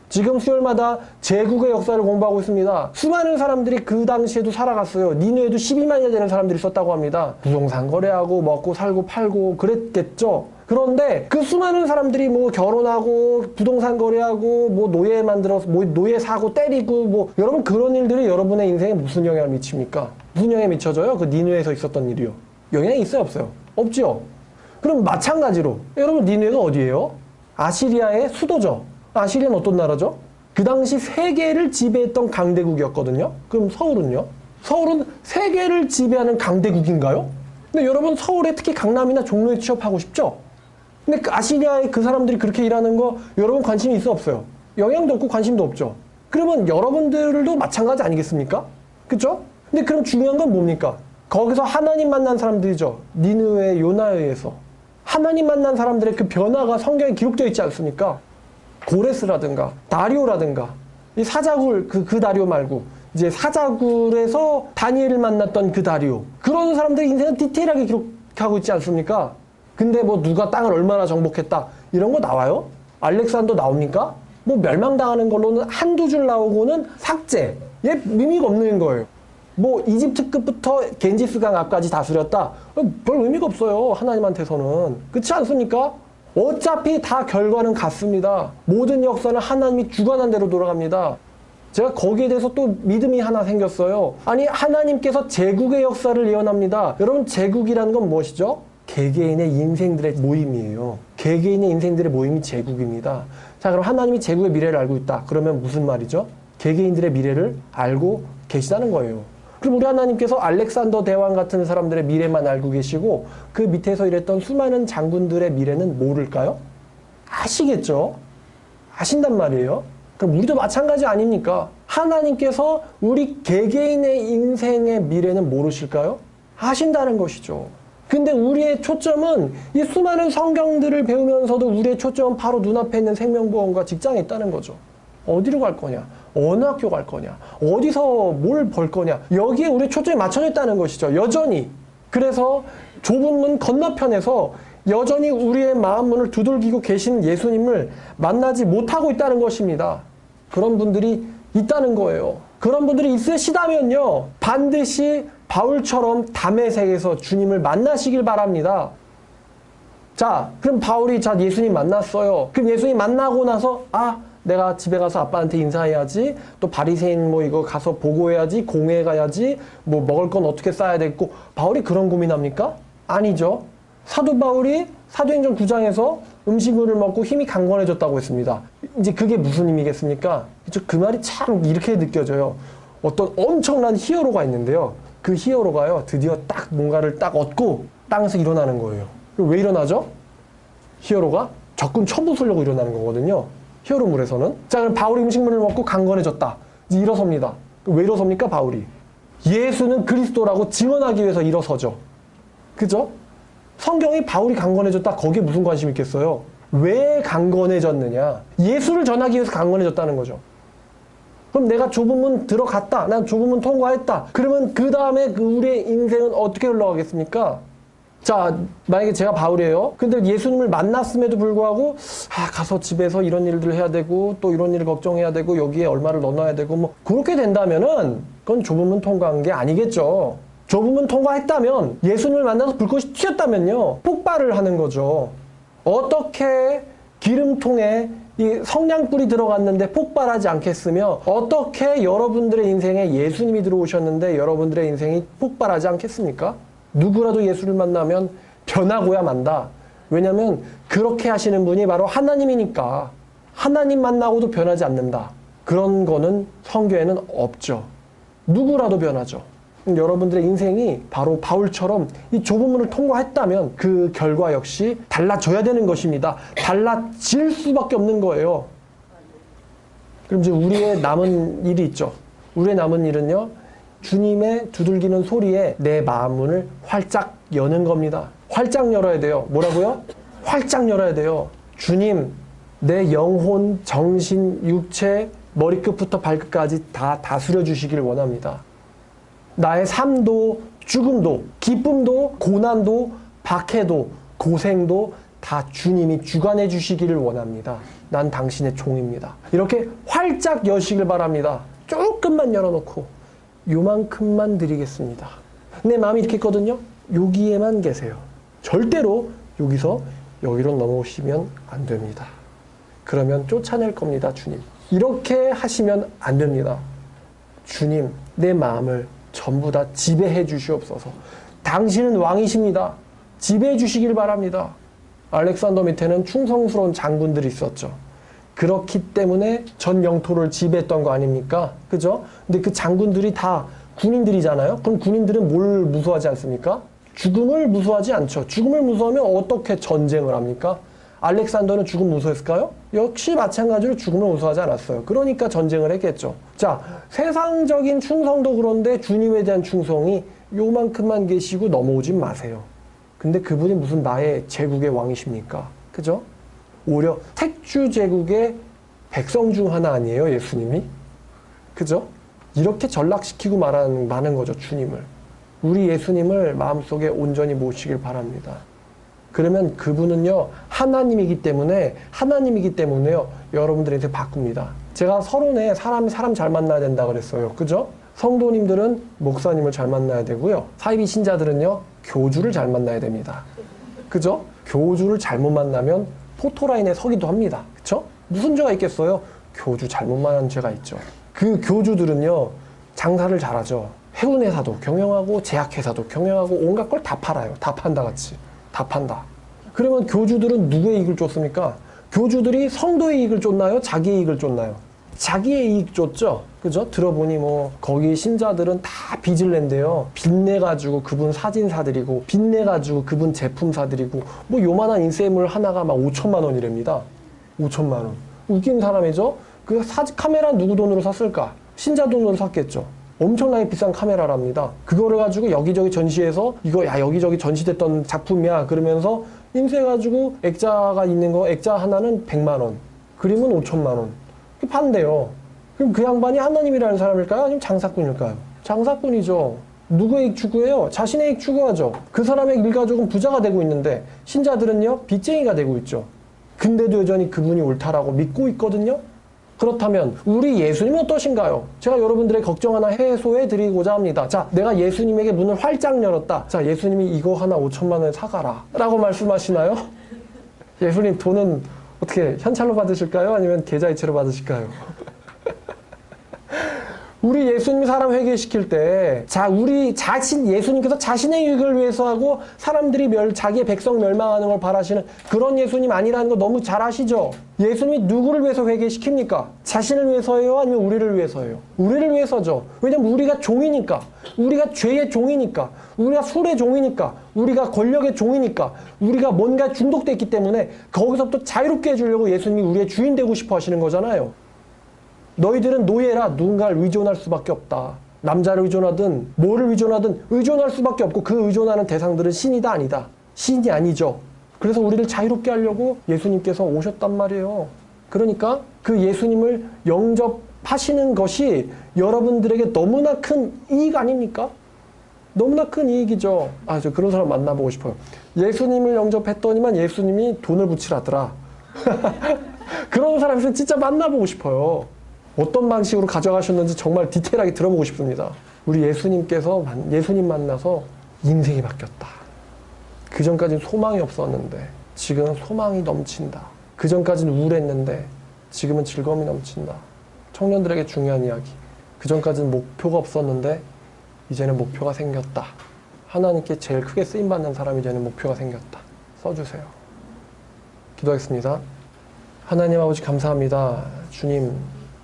지금 수요일마다 제국의 역사를 공부하고 있습니다. 수많은 사람들이 그 당시에도 살아갔어요. 니누에도 12만여 되는 사람들이 썼다고 합니다. 부동산 거래하고 먹고 살고 팔고 그랬겠죠. 그런데 그 수많은 사람들이 뭐 결혼하고 부동산 거래하고 뭐 노예 만들어서 뭐 노예 사고 때리고 뭐 여러분, 그런 일들이 여러분의 인생에 무슨 영향을 미칩니까? 무슨 영향이 미쳐져요? 그 니누에서 있었던 일이요. 영향이 있어요, 없어요? 없죠. 그럼 마찬가지로 여러분, 니누에가 어디예요? 아시리아의 수도죠. 아시리아는 어떤 나라죠? 그 당시 세계를 지배했던 강대국이었거든요. 그럼 서울은요? 서울은 세계를 지배하는 강대국인가요? 근데 여러분, 서울에 특히 강남이나 종로에 취업하고 싶죠? 근데 그 아시리아의 그 사람들이 그렇게 일하는 거 여러분 관심이 있어 없어요? 영향도 없고 관심도 없죠. 그러면 여러분들도 마찬가지 아니겠습니까? 그쵸? 근데 그럼 중요한 건 뭡니까? 거기서 하나님 만난 사람들이죠. 니느웨 요나에 의해서. 하나님 만난 사람들의 그 변화가 성경에 기록되어 있지 않습니까? 고레스라든가 다리오라든가 이 사자굴 그 다리오 말고 이제 사자굴에서 다니엘을 만났던 그 다리오, 그런 사람들의 인생은 디테일하게 기록하고 있지 않습니까? 근데 뭐 누가 땅을 얼마나 정복했다 이런 거 나와요? 알렉산더 나옵니까? 뭐 멸망당하는 걸로는 한두 줄 나오고는 삭제. 얘 의미가 없는 거예요. 뭐 이집트급부터 겐지스강 앞까지 다스렸다. 별 의미가 없어요, 하나님한테서는. 그렇지 않습니까? 어차피 다 결과는 같습니다. 모든 역사는 하나님이 주관한 대로 돌아갑니다. 제가 거기에 대해서 또 믿음이 하나 생겼어요. 아니, 하나님께서 제국의 역사를 예언합니다. 여러분, 제국이라는 건 무엇이죠? 개개인의 인생들의 모임이에요. 개개인의 인생들의 모임이 제국입니다. 자, 그럼 하나님이 제국의 미래를 알고 있다. 그러면 무슨 말이죠? 개개인들의 미래를 알고 계시다는 거예요. 그럼 우리 하나님께서 알렉산더 대왕 같은 사람들의 미래만 알고 계시고 그 밑에서 일했던 수많은 장군들의 미래는 모를까요? 아시겠죠? 아신단 말이에요. 그럼 우리도 마찬가지 아닙니까? 하나님께서 우리 개개인의 인생의 미래는 모르실까요? 아신다는 것이죠. 근데 우리의 초점은 이 수많은 성경들을 배우면서도 우리의 초점은 바로 눈앞에 있는 생명보험과 직장에 있다는 거죠. 어디로 갈 거냐? 어느 학교 갈 거냐? 어디서 뭘 벌 거냐? 여기에 우리 초점이 맞춰져 있다는 것이죠. 여전히. 그래서 좁은 문 건너편에서 여전히 우리의 마음 문을 두들기고 계신 예수님을 만나지 못하고 있다는 것입니다. 그런 분들이 있다는 거예요. 그런 분들이 있으시다면요, 반드시 바울처럼 담에색에서 주님을 만나시길 바랍니다. 자, 그럼 바울이 예수님 만났어요. 그럼 예수님 만나고 나서 내가 집에 가서 아빠한테 인사해야지. 또 바리새인 뭐 이거 가서 보고해야지. 공회에 가야지. 뭐 먹을 건 어떻게 싸야 되고. 바울이 그런 고민합니까? 아니죠. 사도 바울이 사도행전 9장에서 음식을 먹고 힘이 강건해졌다고 했습니다. 이제 그게 무슨 의미겠습니까? 그 말이 참 이렇게 느껴져요. 어떤 엄청난 히어로가 있는데요. 그 히어로가요, 드디어 딱 뭔가를 딱 얻고 땅에서 일어나는 거예요. 그럼 왜 일어나죠? 히어로가 적군 쳐부수려고 일어나는 거거든요. 히어로물에서는. 자, 그럼 바울이 음식물을 먹고 강건해졌다. 이제 일어섭니다. 왜 일어섭니까, 바울이? 예수는 그리스도라고 증언하기 위해서 일어서죠. 그죠? 성경이 바울이 강건해졌다. 거기에 무슨 관심이 있겠어요? 왜 강건해졌느냐? 예수를 전하기 위해서 강건해졌다는 거죠. 그럼 내가 좁은 문 들어갔다. 난 좁은 문 통과했다. 그러면 그 다음에 우리의 인생은 어떻게 흘러가겠습니까? 자, 만약에 제가 바울이에요. 근데 예수님을 만났음에도 불구하고 가서 집에서 이런 일들을 해야 되고 또 이런 일을 걱정해야 되고 여기에 얼마를 넣어놔야 되고 뭐 그렇게 된다면은 그건 좁은 문 통과한 게 아니겠죠. 좁은 문 통과했다면 예수님을 만나서 불꽃이 튀었다면요. 폭발을 하는 거죠. 어떻게 기름통에 이 성냥불이 들어갔는데 폭발하지 않겠으며 어떻게 여러분들의 인생에 예수님이 들어오셨는데 여러분들의 인생이 폭발하지 않겠습니까? 누구라도 예수를 만나면 변하고야 만다. 왜냐하면 그렇게 하시는 분이 바로 하나님이니까. 하나님 만나고도 변하지 않는다. 그런 거는 성경에는 없죠. 누구라도 변하죠. 여러분들의 인생이 바로 바울처럼 이 좁은 문을 통과했다면 그 결과 역시 달라져야 되는 것입니다. 달라질 수밖에 없는 거예요. 그럼 이제 우리의 남은 일이 있죠. 우리의 남은 일은요. 주님의 두들기는 소리에 내 마음문을 활짝 여는 겁니다. 활짝 열어야 돼요. 뭐라고요? 활짝 열어야 돼요. 주님, 내 영혼, 정신, 육체, 머리끝부터 발끝까지 다 다스려 주시길 원합니다. 나의 삶도, 죽음도, 기쁨도, 고난도, 박해도, 고생도 다 주님이 주관해 주시기를 원합니다. 난 당신의 종입니다. 이렇게 활짝 여시길 바랍니다. 조금만 열어놓고 요만큼만 드리겠습니다. 내 마음이 이렇게 있거든요. 여기에만 계세요. 절대로 여기서 여기로 넘어오시면 안 됩니다. 그러면 쫓아낼 겁니다, 주님. 이렇게 하시면 안 됩니다. 주님, 내 마음을 전부 다 지배해 주시옵소서. 당신은 왕이십니다. 지배해 주시길 바랍니다. 알렉산더 밑에는 충성스러운 장군들이 있었죠. 그렇기 때문에 전 영토를 지배했던 거 아닙니까? 그죠? 근데 그 장군들이 다 군인들이잖아요. 그럼 군인들은 뭘 무서워하지 않습니까? 죽음을 무서워하지 않죠. 죽음을 무서워하면 어떻게 전쟁을 합니까? 알렉산더는 죽음 무서워했을까요? 역시 마찬가지로 죽음을 무서워하지 않았어요. 그러니까 전쟁을 했겠죠. 자, 세상적인 충성도 그런데 주님에 대한 충성이 요만큼만 계시고 넘어오지 마세요. 근데 그분이 무슨 나의 제국의 왕이십니까? 그죠? 오히려 택주 제국의 백성 중 하나 아니에요, 예수님이? 그죠? 이렇게 전락시키고 마는 거죠, 주님을. 우리 예수님을 마음속에 온전히 모시길 바랍니다. 그러면 그분은요, 하나님이기 때문에요, 여러분들의 인생 바꿉니다. 제가 서론에 사람 잘 만나야 된다 그랬어요. 그죠? 성도님들은 목사님을 잘 만나야 되고요. 사이비 신자들은요, 교주를 잘 만나야 됩니다. 그죠? 교주를 잘못 만나면 포토라인에 서기도 합니다. 그쵸? 무슨 죄가 있겠어요? 교주 잘못 만난 죄가 있죠. 그 교주들은요, 장사를 잘하죠. 해운회사도 경영하고 제약회사도 경영하고 온갖 걸 다 팔아요. 다 판다 같이. 다 판다. 그러면 교주들은 누구의 이익을 쫓습니까? 교주들이 성도의 이익을 쫓나요? 자기의 이익을 쫓나요? 자기의 이익 쫓죠? 그죠? 들어보니 뭐 거기 신자들은 다 빚을 낸대요. 빚 내가지고 그분 사진 사드리고 빚 내가지고 그분 제품 사드리고 뭐 요만한 인쇄물 하나가 막 5천만 원이랍니다. 5천만 원. 웃긴 사람이죠? 그 카메라 누구 돈으로 샀을까? 신자 돈으로 샀겠죠. 엄청나게 비싼 카메라랍니다. 그거를 가지고 여기저기 전시해서 이거 야 여기저기 전시됐던 작품이야 그러면서 인쇄해가지고 액자가 있는 거 액자 하나는 100만 원 그림은 5천만 원 판대요. 그럼 그 양반이 하나님이라는 사람일까요? 아니면 장사꾼일까요? 장사꾼이죠. 누구의 이익 추구해요? 자신의 이익 추구하죠. 그 사람의 일가족은 부자가 되고 있는데 신자들은요 빚쟁이가 되고 있죠. 근데도 여전히 그분이 옳다라고 믿고 있거든요. 그렇다면 우리 예수님은 어떠신가요? 제가 여러분들의 걱정 하나 해소해 드리고자 합니다. 자, 내가 예수님에게 문을 활짝 열었다. 자, 예수님이 이거 하나 5천만 원에 사가라 라고 말씀하시나요? 예수님 돈은 어떻게 현찰로 받으실까요? 아니면 계좌이체로 받으실까요? 우리 예수님이 사람 회개시킬 때, 우리 예수님께서 자신의 이익을 위해서 하고 사람들이 자기의 백성 멸망하는 걸 바라시는 그런 예수님 아니라는 거 너무 잘 아시죠? 예수님이 누구를 위해서 회개시킵니까? 자신을 위해서예요? 아니면 우리를 위해서예요? 우리를 위해서죠. 왜냐면 우리가 종이니까. 우리가 죄의 종이니까. 우리가 술의 종이니까. 우리가 권력의 종이니까. 우리가 뭔가 중독돼 있기 때문에 거기서부터 자유롭게 해주려고 예수님이 우리의 주인 되고 싶어 하시는 거잖아요. 너희들은 노예라 누군가를 의존할 수밖에 없다. 남자를 의존하든 뭐를 의존하든 의존할 수밖에 없고 그 의존하는 대상들은 신이다 아니다. 신이 아니죠. 그래서 우리를 자유롭게 하려고 예수님께서 오셨단 말이에요. 그러니까 그 예수님을 영접하시는 것이 여러분들에게 너무나 큰 이익 아닙니까? 너무나 큰 이익이죠. 저 그런 사람 만나보고 싶어요. 예수님을 영접했더니만 예수님이 돈을 붙이라더라. 그런 사람 있으면 진짜 만나보고 싶어요. 어떤 방식으로 가져가셨는지 정말 디테일하게 들어보고 싶습니다. 우리 예수님께서 예수님 만나서 인생이 바뀌었다. 그전까지는 소망이 없었는데 지금은 소망이 넘친다. 그전까지는 우울했는데 지금은 즐거움이 넘친다. 청년들에게 중요한 이야기. 그전까지는 목표가 없었는데 이제는 목표가 생겼다. 하나님께 제일 크게 쓰임받는 사람이 이제는 목표가 생겼다. 써주세요. 기도하겠습니다. 하나님 아버지 감사합니다. 주님,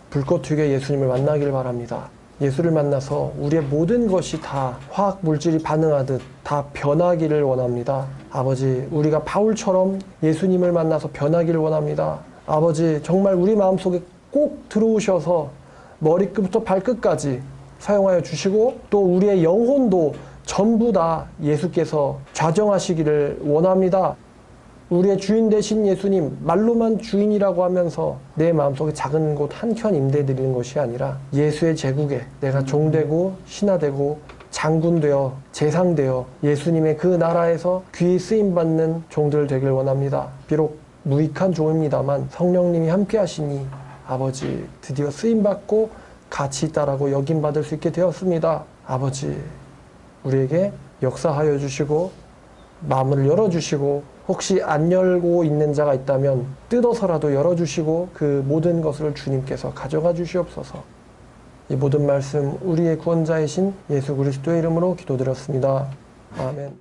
불꽃 튀게 예수님을 만나길 바랍니다. 예수를 만나서 우리의 모든 것이 다 화학 물질이 반응하듯 다 변하기를 원합니다. 아버지, 우리가 바울처럼 예수님을 만나서 변하기를 원합니다. 아버지, 정말 우리 마음속에 꼭 들어오셔서 머리끝부터 발끝까지 사용하여 주시고 또 우리의 영혼도 전부 다 예수께서 좌정하시기를 원합니다. 우리의 주인 되신 예수님, 말로만 주인이라고 하면서 내 마음속에 작은 곳 한 켠 임대드리는 것이 아니라 예수의 제국에 내가 종되고 신하되고 장군되어 재상되어 예수님의 그 나라에서 귀히 쓰임받는 종들 되길 원합니다. 비록 무익한 종입니다만 성령님이 함께 하시니 아버지 드디어 쓰임받고 가치 있다라고 여김받을 수 있게 되었습니다. 아버지, 우리에게 역사하여 주시고 마음을 열어주시고 혹시 안 열고 있는 자가 있다면 뜯어서라도 열어주시고 그 모든 것을 주님께서 가져가 주시옵소서. 이 모든 말씀 우리의 구원자이신 예수 그리스도의 이름으로 기도드렸습니다. 아멘.